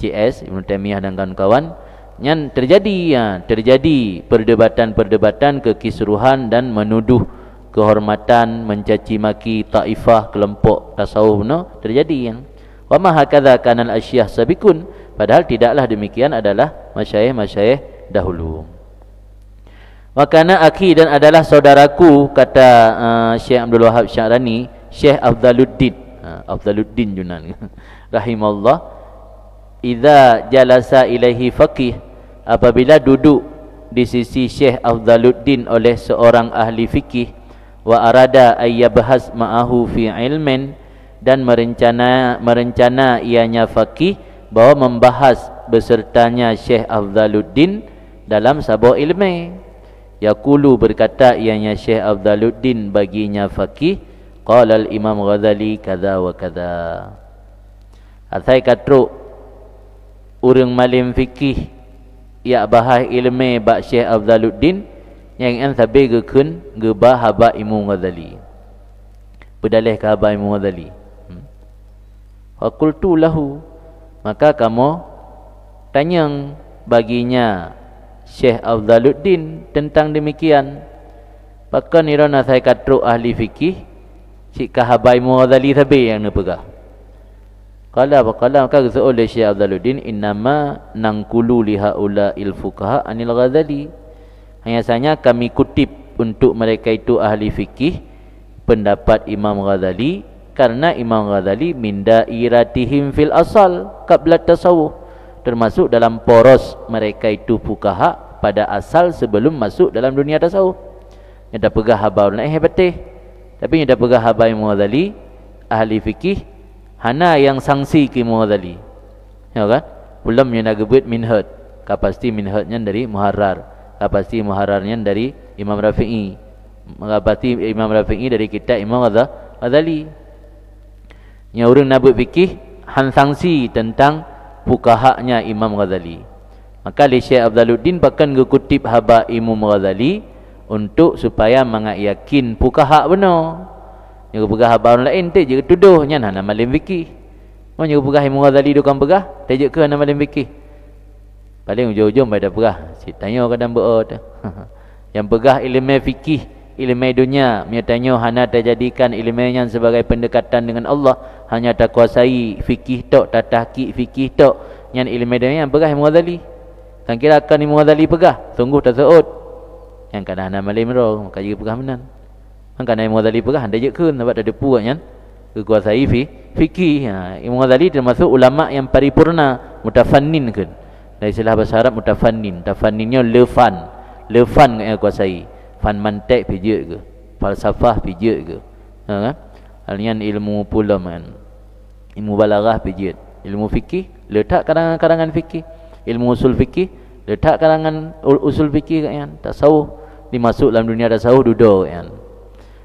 CS Ibnu Taimiyah dan kawan-kawan, nyan terjadi perdebatan-perdebatan kekisruhan dan menuduh kehormatan, mencaci maki taifah, kelompok tasawuf terjadi yang wa ma hakadha kana al-asyah sabikun, padahal tidaklah demikian adalah masyayikh dahulu. Wa kana akhi, dan adalah saudaraku, kata Syekh Abdul Wahab Syarani, Syekh Afdaluddin Junan rahimallah, idza jalasa ilaihi faqih, apabila duduk di sisi Syekh Afdaluddin oleh seorang ahli fikih, wa arada ayyabhas ma'ahu fi ilmin, dan merencana ianya faqih bahawa membahas besertanya Syekh Afdaluddin dalam sebuah ilmu. Yaqulu, berkata ianya Syekh Afdaluddin baginya faqih, qala al-Imam Ghazali kadza wa kadza. Atai katruk urang malim fikih ya bahas ilmu bak Syekh Afdaluddin yang an sabe gekun gebah haba Imam Ghazali. Berdalih ke haba Imam Ghazali. Wa qultu lahu, maka kamu tanya baginya Syekh Afdaluddin tentang demikian. Bahkan irana saya katruk ahli fikih si kahabai Mughazali sabe yang nepegah. Qala maka kata oleh Syekh Afdaluddin, innama nangkulu lihaula il-fuqaha anil Ghazali, hanya saja kami kutip untuk mereka itu ahli fikih pendapat Imam Ghazali, karena Imam Ghazali min dairatihim fil asal qabla tasawuf, termasuk dalam poros mereka itu fuqaha pada asal sebelum masuk dalam dunia tasawuf. Yang dah pegah habaul naik hebatih, tapi yang dah pegah habai Imam Ghazali ahli fikih hana yang sanksi ke Imam Ghazali, ya kan? Belum yang nak gebut minhaj, kapasti minhajnya dari Muharrar, kapasti Muharrarnya dari Imam Rafi'i, kapasti Imam Rafi'i dari kitab Imam Ghazali. Yang orang nak buat fikih han sanksi tentang fuqahanya Imam Ghazali. Maka Syekh Afdaluddin bahkan kutip haba Imam Ghazali untuk supaya mengayakin fuqaha benar. Yang pegah haba orang lain tu je tuduhnya nak malim fikih. Mau yang pegah Imam Ghazali dukang pegah, tajuk ke nak malim fikih. Paling ujung-ujung pada pegah. Si tanya kadang berot. Yang pegah ilmu fikih, ilmu dunia, dia tanya hana terjadikan ilmunya sebagai pendekatan dengan Allah, hanya tak kuasai fikih tok, tak tahqiq fikih tok, yang ilmu dunia yang pegah Imam Ghazali. Kan kira akan Imam Ghazali pegah, sungguh tak seut. Yang kadang hana malim roh, maka juga pegah menan. Kan Imam Ghazali pegah anda je kun sebab ada depu kan kekuasai fikih. Imam Ghazali termasuk ulama yang paripurna, mutafannin kan. Dari istilah bahasa Arab mutafannin, tafanninnya lefan yang kuasai. Fan mantek pijak ke, falsafah pijak ke, kan? Alian ilmu pula man, ilmu balaghah pijak, ilmu fikih letak karangan-karangan fikih, ilmu usul fikih letak karangan usul fikih kan. Tasawuf dimasuk dalam dunia tasawuf duduk kan.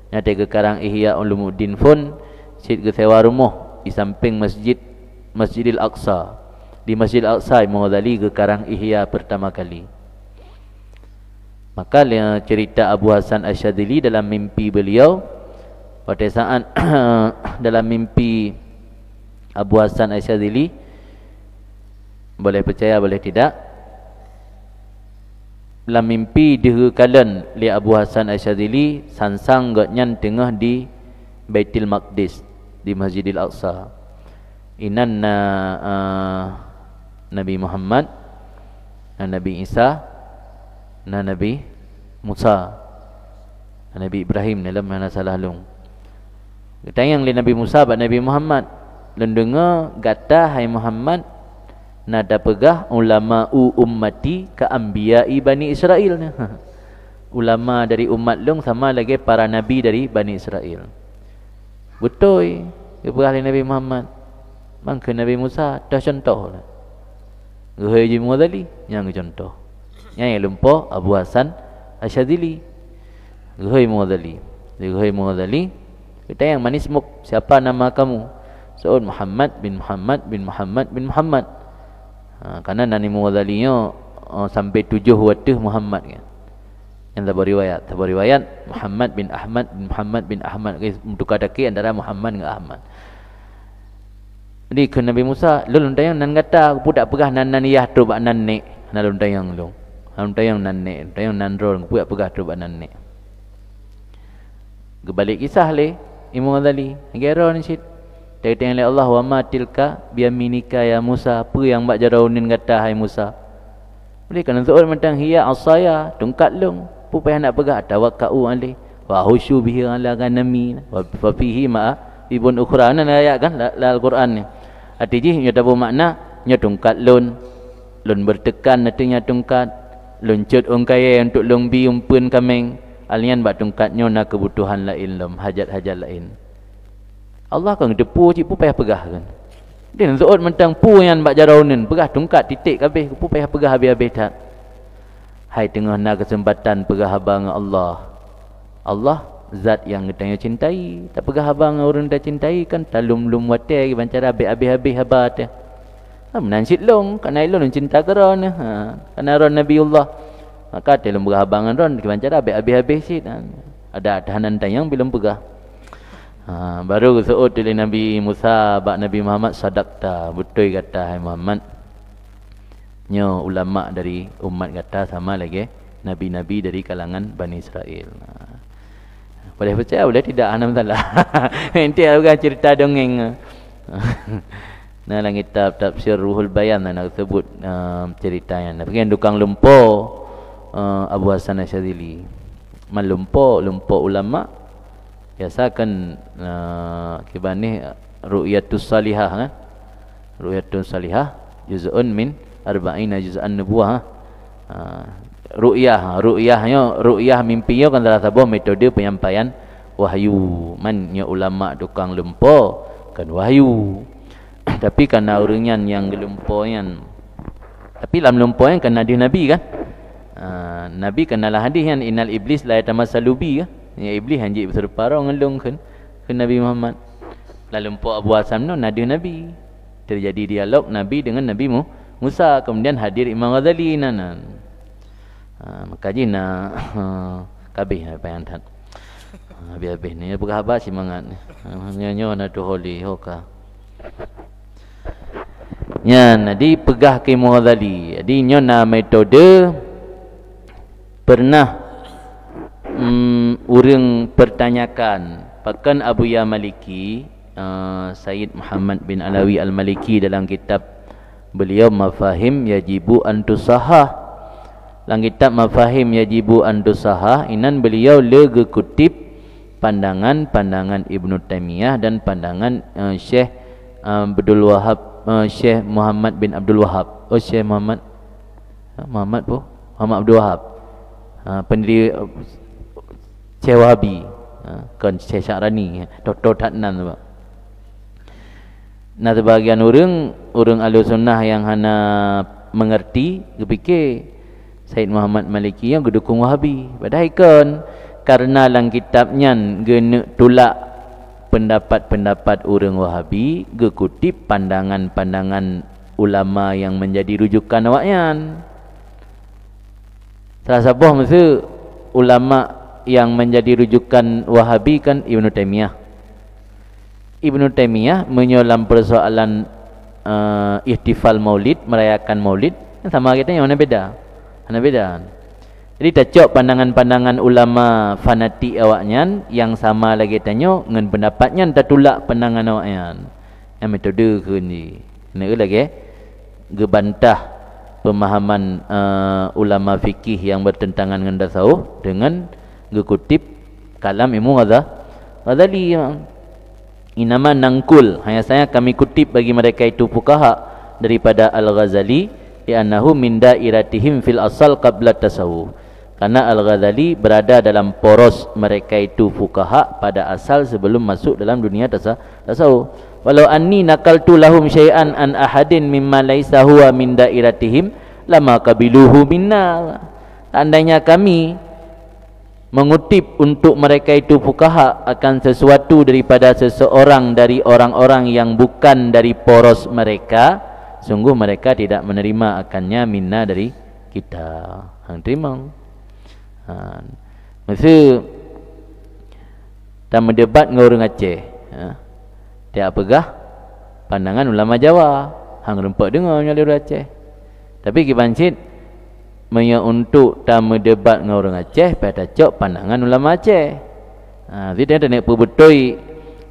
Nanti ke karang Ihya Ulumuddin pun sit ke sewa rumah di samping Masjidil Aqsa. Di Masjidil Aqsa Imam Ghazali ke karang Ihya pertama kali. Maka cerita Abu Hasan Asyadzili dalam mimpi beliau, pada saat dalam mimpi Abu Hasan Asyadzili, boleh percaya boleh tidak, dalam mimpi dihekalan li Abu Hasan Asyadzili sansang gotnyan tengah di Baitul Maqdis, di Masjidil Aqsa. Inanna Nabi Muhammad dan Nabi Isa dan Nabi Musa dan Nabi Ibrahim dalam mana salah lung. Tayang li Nabi Musa dan Nabi Muhammad, lendenga gata hai Muhammad nada pegah ulama ummati ka anbiya'i Bani Israel. ulama dari umat long sama lagi para nabi dari Bani Israel. Betul ke perahli Nabi Muhammad. Mangke Nabi Musa dah contoh lah. Gehoi Haji Mughazali yang contoh. Yang lupa Abu Hasan Asyadzili. Gehoi Mughazali. Gehoi Mughazali, kita yang manis muk, siapa nama kamu? Saud Muhammad bin Muhammad bin Muhammad bin Muhammad. Karena Nani Mughazali sampai 7 watih Muhammad kan. Yang tak beriwayat Muhammad bin Ahmad bin Muhammad bin Ahmad. Untuk kata antara Muhammad dengan Ahmad. Jadi ke Nabi Musa, lulun tayang nan kata aku tak pegah nan iyah tu bak nan nek. Lulun tayang lu. Lulun tayang nan nek, tayang nan rol aku tak pegah tu bak nan nek. Kebalik kisah le Imam Ghazali. Gero ni sit. Tayang le Allah wa ma tilka biyaminika ya Musa. Apa yang bak jaraunin kata hai Musa? Boleh kan zuur mentang hiya asaya tungkat long. Apa payah nak pegah tawakkau alih wa husyu bihi ala ganami wa fihi ma ibun ukhra nan ayat kan Al-Quran ni. Artinya nya tahu makna nya tungkat lun bertekan artinya tungkat luncut ongkai untuk lombi umpun kameng alian bak tungkatnya nak kebutuhan lain lom hajat-hajat lain. Allah kan depu cik pu payah pegah kan. Dia zuur mentang pu yang bak jaraunin pegah tungkat titik habis pu payah pegah habis-habis tak. Hai tengah nak kesempatan pegah abang Allah. Allah zat yang kita cintai. Tak pegah abang orang dah cintai kan talum-lum watai bancara habis-habis habat. Menansit long kan ai long cinta keron kan ron Nabiullah. Maka telum pegah abang ron bancara habis-habis sit. Ada tahanan tayang belum pegah. Baru suud dari Nabi Musa bak Nabi Muhammad sadaqta. Betul kata hai Muhammad. Nyo ulama dari umat kata sama lagi nabi-nabi dari kalangan Bani Israel. Boleh percaya boleh tidak ana masalah. Nanti bukan cerita dongeng. Nah dalam kitab tafsir Ruhul Bayan nak sebut ceritanya. Bagian tukang lumpo Abu Hasan Asyadzili. Lumpo ulama biasa kan kibani ru'yatus salihah kan. Ru'yatus salihah juz'un min 40 juz'an nubuwah. Ru'yah mimpinya kan salah satu metode penyampaian wahyu. Mannya ulama tukang lumpo kan wahyu. Tapi karena orangnya yang gelumpoyan. Tapi dalam lumpoyan kan nabi kan. Nabi kenalah hadis yang innal iblis la yatamassalubi kan. Ya iblis hanjik berserupa ngelung kan ke Nabi Muhammad. Lalu lumpo Abu Hasan nabi. Terjadi dialog Nabi dengan Nabi Musa, kemudian hadir Imam Ghazali nanan. Maka jina kabeh apa yang tak. Habis ni bukan habis semangat ni. Nyo na tu holy hoka. Nya nadi pegah ke Imam Ghazali. Jadi nyo na metode pernah urang pertanyakan pakan Abu Ya Maliki Sayyid Muhammad bin Alawi Al-Maliki dalam kitab beliau Mafahim Yajibu Antusahah. Dalam kitab Mafahim Yajibu Antusahah inan beliau lega kutip pandangan-pandangan Ibnu Taimiyah dan pandangan Syekh Abdul Wahab, Syekh Muhammad bin Abdul Wahab. Syekh Muhammad Abdul Wahab. Pendiri Syekh Wahabi. Kan Syekh Syarani, Dr. Tatnan tu. Nah sebagian orang ahli sunnah yang hana mengerti kepikir Said Muhammad Maliki yang gedukung Wahabi. Padahal kan karena dalam kitabnya gena tolak pendapat-pendapat orang Wahabi, ge kutip pandangan-pandangan ulama yang menjadi rujukan awaknya. Salah satu masa ulama yang menjadi rujukan Wahabi kan Ibnu Taimiyah. Ibnu Taimiyah menyolam persoalan ihtifal maulid, merayakan maulid sama kita yang mana beda. Jadi tak pandangan-pandangan ulama fanatik awaknya yang sama lagi tanya dengan pendapatnya tak tolak pandangan awaknya. Yang metode ke ni. Nak lagi gebantah pemahaman ulama fikih yang bertentangan dengan tasawuf dengan gekutip kalam Imam Ghazali. Inama nangkul, hanya saya kami kutip bagi mereka itu fuqaha daripada Al-Ghazali, li'annahu min da'iratihim fil asal qabla tasawuf. Karena Al-Ghazali berada dalam poros mereka itu fuqaha pada asal sebelum masuk dalam dunia tasawuf. Walau anni nakaltu lahum syai'an an ahadin mimma laisa huwa min dairatihim lama qabiluhu minna. Andainya kami mengutip untuk mereka itu fuqaha akan sesuatu daripada seseorang dari orang-orang yang bukan dari poros mereka, sungguh mereka tidak menerima akannya minna dari kita. Hang terima. Masa tak mendebat dengan orang Aceh, tiap pegah pandangan ulama Jawa. Hang rempak dengar orang Aceh. Tapi kibancit untuk tak mendebat dengan orang Aceh, pada cok pandangan ulama Aceh. Tidak ada nak berbetoi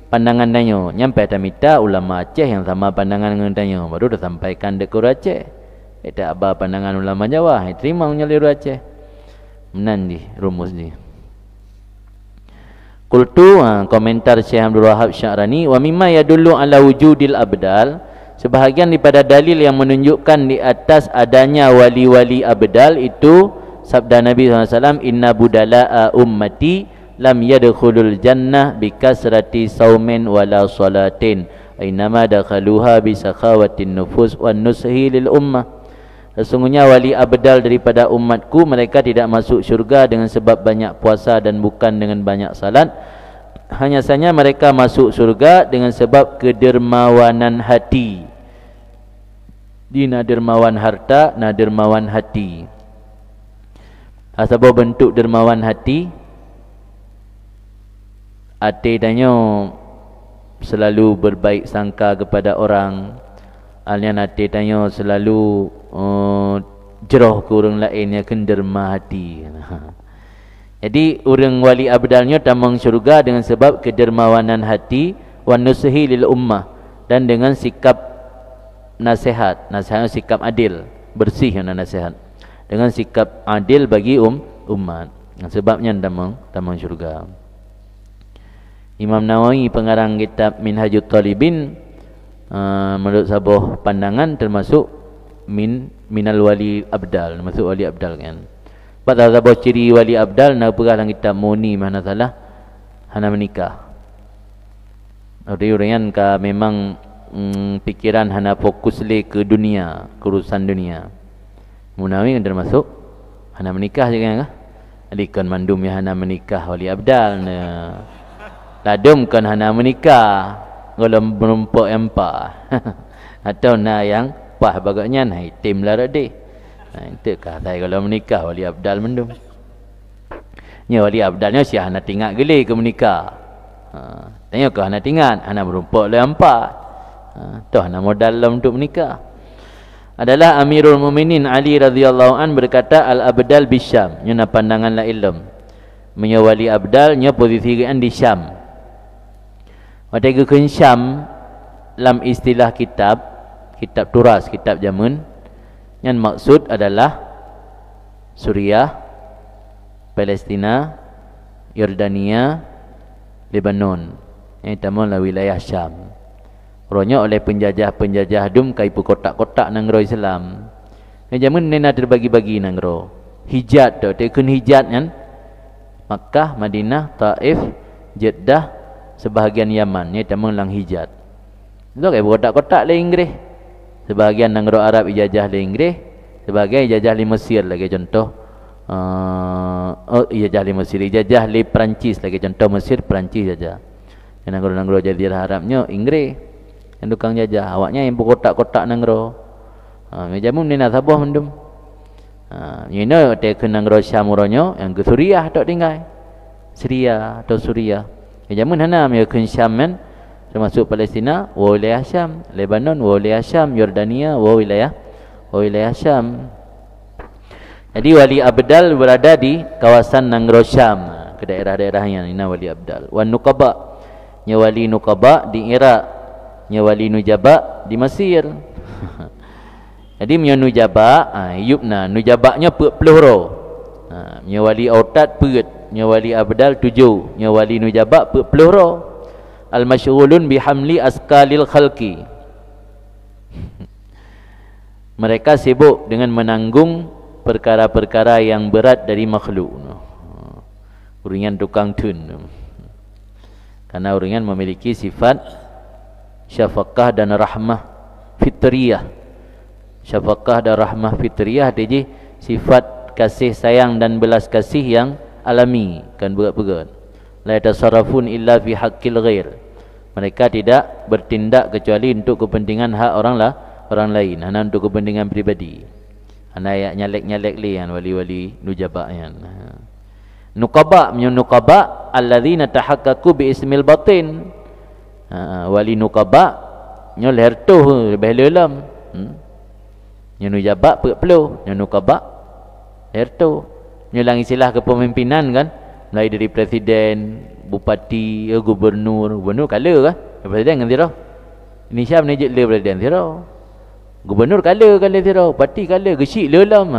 pandangan danyo. Nyampai tak minta ulama Aceh yang sama pandangan dengan danyo, baru dah sampaikan dekat orang Aceh. Tak apa pandangan ulama Jawa, terima orang Aceh. Menan di rumus ni. Qultu, komentar Syekh Abdul Wahab Sya'rani, wa mimma yadullu ala wujudil abdal, sebahagian daripada dalil yang menunjukkan di atas adanya wali-wali abdal itu sabda Nabi SAW, inna budala'a ummati lam yadkhulul jannah bikasrati saumin wala salatin ainama dakhaluha bisakhawatin nufus wan nushi lil ummah. Sesungguhnya wali abdal daripada umatku, mereka tidak masuk syurga dengan sebab banyak puasa dan bukan dengan banyak salat. Hanya saja mereka masuk syurga dengan sebab kedermawanan hati. Dina dermawan harta, na dermawan hati. Asal bentuk dermawan hati, hati danyo selalu berbaik sangka kepada orang. Alian hati danyo selalu jeroh ke orang lain yang kenderma hati. Jadi orang wali abdalnya tamang syurga dengan sebab kedermawanan hati, wan nusuhi lil ummah, dan dengan sikap nasihat, sikap adil, bersih yang nasihat, dengan sikap adil bagi umat. Sebabnya tamang syurga. Imam Nawawi pengarang kitab Minhajut Talibin, menurut sabuh pandangan termasuk minal wali abdal, masuk wali abdal kan. Pada sabuh ciri wali abdal nak perah dalam kitab Muni mana salah hana menikah. Ada orang ka memang pikiran hana fokus le ke dunia, ke urusan dunia. Munawi kan termasuk hana menikah je kan. Alikon mandum ya hana menikah wali abdal na. Ladum kan hana menikah kalau merumpak empa. Atau na yang pah bagaknya naik tim lah deh. Itu kata kalau menikah wali abdal mendum. Nya wali abdalnya si hana tinggal gele ke menikah. Tanya ke hana tinggal, hana merumpak le empat. Tu hana modal lah untuk menikah. Adalah Amirul Mukminin Ali radhiyallahu an berkata al-abdal bisyam. Nya pandangan la ilm. Nya wali abdal nya posisi kan di Syam. Wadai ke Syam dalam istilah kitab turas, kitab zaman, yang maksud adalah Suriah, Palestina, Yordania, Lebanon. Ini tamulah wilayah Syam. Orangnya oleh penjajah dum kaipu kotak-kotak nangro Islam. Ini zaman ni nak terbagi-bagi nangro. Hijaz tu, tekun hijaz kan? Makkah, Madinah, Taif, Jeddah, sebahagian Yaman. Ini tamulah Hijaz. Itu kayak kotak-kotak le Inggris. Sebahagian nangro Arab ijazah le Inggris, sebahagian ijazah le Mesir lagi contoh. Ijazah le Mesir, ijazah le Perancis lagi contoh Mesir, Perancis saja. Yang nangro jazirah Arabnya Inggris. Yang tukang jajah, awaknya yang berkotak-kotak nangro. Mejamun ni nak sabuh mendum. Ini dia ke nangro Syamuronyo, yang ke Suriah tak tinggal. Syria atau Suriah. Mejamun hana dia ke Syam kan. Termasuk Palestina, wilayah Syam, Lebanon, wilayah Syam, Yordania, wilayah Syam. Jadi wali abdal berada di kawasan Nangro Syam, ke daerah-daerahnya ini wali abdal. Wan Nuqaba, nya wali Nuqaba di Iraq, nya wali Nujaba di Mesir. Jadi nya Nujaba, Yubna, Nujabanya 40 ro. Nya wali Autad peut, nya wali abdal 7, nya wali Nujaba 40 ro. Al-masyghulun bihamli asqalil khalqi. Mereka sibuk dengan menanggung perkara-perkara yang berat dari makhluk. Uringan tukang tun. Karena uringan memiliki sifat syafaqah dan rahmah fitriyah. Syafaqah dan rahmah fitriyah jadi sifat kasih sayang dan belas kasih yang alami, kan berat-berat. La yatasarrafun illa fi haqqil ghair. Mereka tidak bertindak kecuali untuk kepentingan hak orang lain, hanya untuk kepentingan pribadi. Hanya nyalek-nyalek lian wali-wali nujaba yan. Nuqaba menyunuqaba alladzina tahaqqaqu bi ismil batin. Wali nuqaba nyo lertuh lebih lelam. Nyo nujaba perlu, nyo nuqaba lertuh. Nyo lang istilah kepemimpinan kan, mulai dari presiden, bupati, gubernur kala kan? Presiden kan tiro. Indonesia menejek le presiden tiro. Gubernur kala tiro, bupati kala gesik lelam.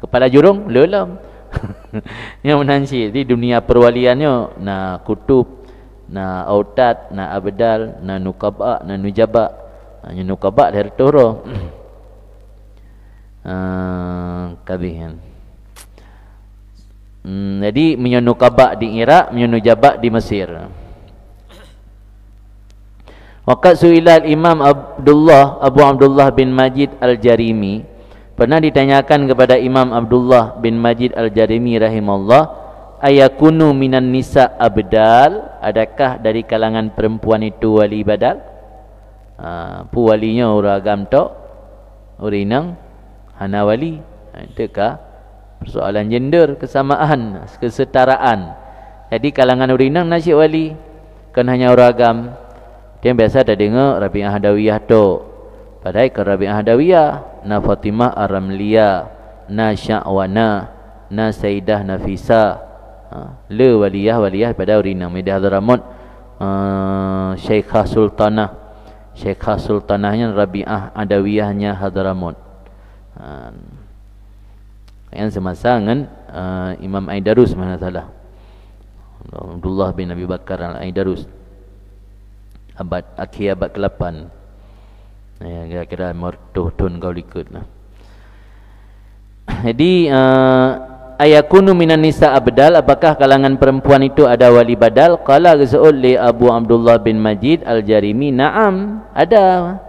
Kepala jurong lelam. Yang menansi di dunia perwaliannya na kutub, na autad, na abdal, na nuqaba, na nujaba. Nya nuqaba dari toro. Kabihan. Jadi menyunukaba di Iraq, menyunujaba di Mesir. Waqat su'ila Imam Abu Abdullah bin Majid Al-Jarimi, pernah ditanyakan kepada Imam Abdullah bin Majid Al-Jarimi rahimahullah, ayakunu minan nisa abdal, adakah dari kalangan perempuan itu wali badal? Pu walinya uragam tok, urinang hana wali. Itukah persoalan gender, kesamaan, kesetaraan. Jadi kalangan urinang nasi wali, kan hanya uragam. Dia biasa dah dengar Rabi'ah Hadawiyah tu. Padahal ke Rabi'ah Hadawiyah, na Fatimah Ar-Ramliyah, na Sya'wana, na Sayyidah Nafisa. Le waliyah pada urinang. Media Hadramut, Syekhah Sultanah. Syekhah Sultanahnya Rabi'ah Hadawiyahnya Hadramut. Yang semasa dengan Imam Aidarus mana salah, Abdullah bin Abi Bakar Al-Aidarus, akhir abad ke-8. Kira-kira mertuh-tun kau ikut lah. Jadi ayakunu minan nisa abdal, apakah kalangan perempuan itu ada wali badal? Qala ghazul li Abu Abdullah bin Majid Al-Jarimi, na'am, ada.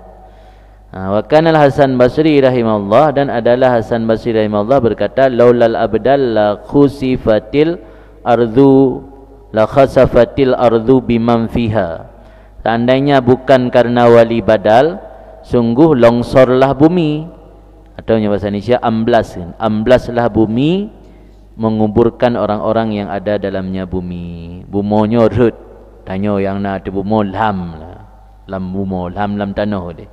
Wa kana Al-Hasan Basri rahimahullah, dan adalah Hasan Basri rahimahullah berkata, laulal abdal la khusifatil ardu la khasafatil ardu bimam fiha. Seandainya bukan karena wali badal, sungguh longsorlah bumi, atau bahasa Indonesia amblaslah bumi, menguburkan orang-orang yang ada dalamnya bumi. Bumonyo rut, tanyo yang na tu bumo lam lah, lam bumo lam tanah dia.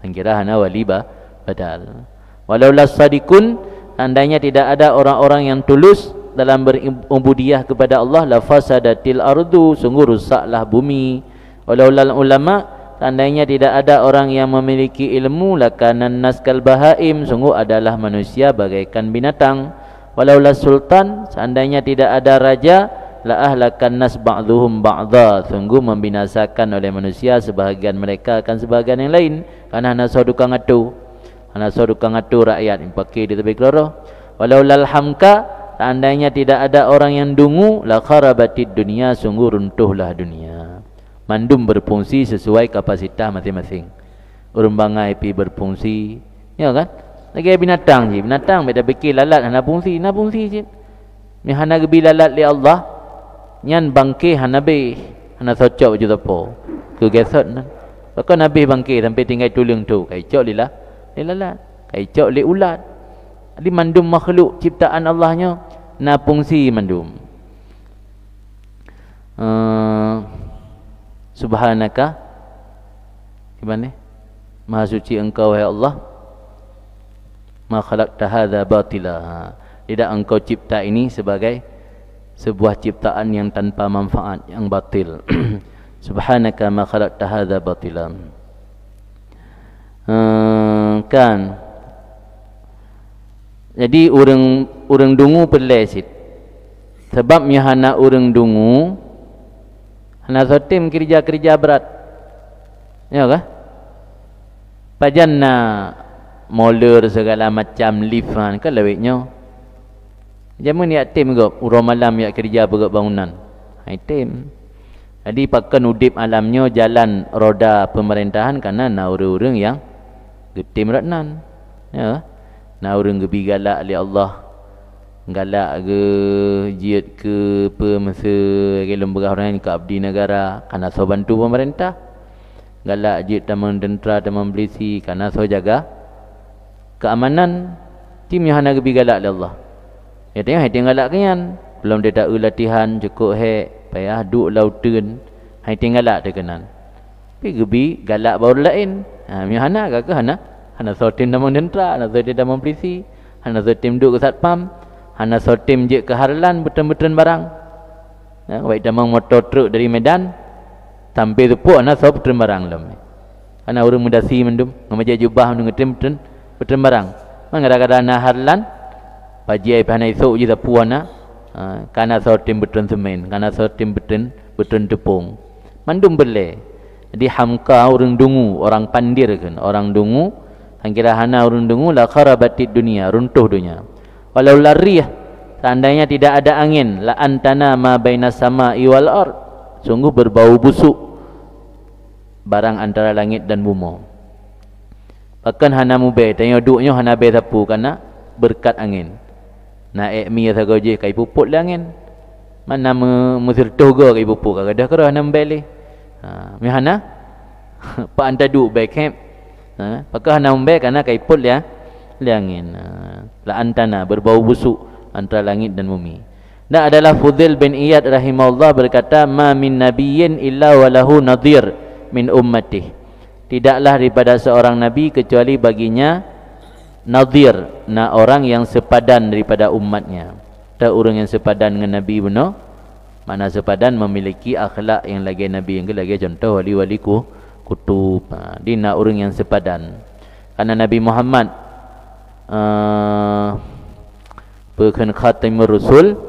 Kira hana wali badal. Walau lasadikun, seandainya tidak ada orang-orang yang tulus dalam berubudiyah kepada Allah, la fasadatil ardu, sungguh rusaklah bumi. Walau lal ulama, seandainya tidak ada orang yang memiliki ilmu, lakanan naskal bahaim, sungguh adalah manusia bagaikan binatang. Walau la sultan, seandainya tidak ada raja, la ahlakan nas ba'dhuhum ba'dha, sungguh membinasakan oleh manusia sebahagian mereka akan sebahagian yang lain. Karena hana sodukang atu, rakyat yang pakai di tepi keloro. Walau lal hamka, seandainya tidak ada orang yang dungu, la kharabatid dunia, sungguh runtuhlah dunia. Mandum berfungsi sesuai kapasitas masing-masing. Urang bangai pi berfungsi, ya kan? Lagi binatang je, binatang beda fikir lalat hana fungsi je. Ni hana gebi lalat li Allah, nyan bangke hana be, hana socok je tapo. Ke gesot nan. Bahkan Nabi bangke sampai tinggal tulang tu, kai cok li lalat, kai cok li ulat. Di mandum makhluk ciptaan Allahnya na fungsi mandum. Subhanaka, gimana? Maha suci engkau wahai Allah, ma khalaqta hadza batila. Tidak engkau cipta ini sebagai sebuah ciptaan yang tanpa manfaat, yang batil. Subhanaka ma khalaqta hadza batila. Kan. Jadi urang dungu perlesit. Sebab hana urang dungu, hana sotim kerja-kerja berat. Ya kah? Pajanna molur segala macam lift kan lewitnya. Jamu ni yatim ke urang malam yak kerja bergerak bangunan. Yatim. Jadi pakan udip alamnya jalan roda pemerintahan karena na urang-urang yang getim ratnan. Ya. Na urang gebi galak li Allah. Galak ke jiat ke apa masa ke lembaga orang ke abdi negara karena so bantu pemerintah. Galak jiat taman tentera taman polisi karena so jaga keamanan. Tim yang hana gebi galak li Allah. Ya tengok hai galak kian. Belum dia tak latihan cukup payah duk lautan. Hai galak terkenan. Tapi gebi galak baru lain. Mi hana ke hana? Hana so tim taman tentera, hana so tim taman polisi, hana so tim duk ke satpam. Hana sotim je ke Harlan betul-betul barang. Ya, baik damang motor truk dari Medan sampai Tepuk hana so betul barang lam. Hana urang mendasi mendum ngamaja jubah mendum betul betul barang. Man kadang-kadang na Harlan pagi ai hana esok je Tepuk hana kana sotim betul semen, kana sotim betul tepung. Mandum bele. Jadi hamka urang dungu, orang pandir kan, orang dungu. Hangkira hana urang dungu la kharabatid dunia, runtuh dunia. Walau lariyah, seandainya tidak ada angin, la antana ma baina sama'i wal ard, sungguh berbau busuk barang antara langit dan bumi. Bahkan hana mube tanya duknya hana be sapu karena berkat angin. Naik mi sago je kai puput lah angin. Mana mesirtuh go kai puput kada kara hana mbele. Mi hana pa anta duk baik camp. Bahkan hana mube karena kai put ya angin. La antana berbau busuk antara langit dan bumi. Dan adalah Fudail bin Iyad rahimahullah berkata, ma min nabiyyin illa walahu nadhir min ummatih. Tidaklah daripada seorang nabi kecuali baginya nadhir, orang yang sepadan daripada umatnya. Tak orang yang sepadan dengan nabi benar. Mana sepadan memiliki akhlak yang lagi nabi yang lagi contoh wali-wali kutub. Dia orang yang sepadan. Karena Nabi Muhammad bukan khatimur rasul,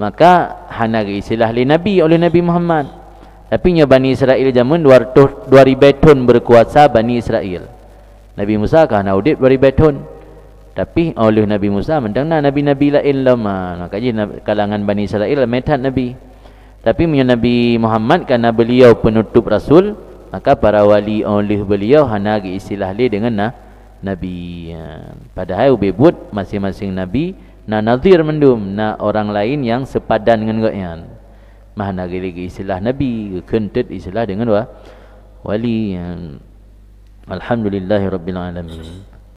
maka hana istilah li nabi oleh Nabi Muhammad. Tapi nya Bani Israel zaman 2000 tahun berkuasa Bani Israel. Nabi Musa kan audit 2000 tahun. Tapi oleh Nabi Musa mendang nabi-nabi lain lama. Makanya kalangan Bani Israel metat nabi. Tapi nya Nabi Muhammad karena beliau penutup rasul, maka para wali oleh beliau hana istilah li dengan nabi. Padahal ubebut masing-masing nabi nazir mendum orang lain yang sepadan dengan goyan. Mana lagi istilah nabi kentet istilah dengan wali. Alhamdulillahirabbil alamin.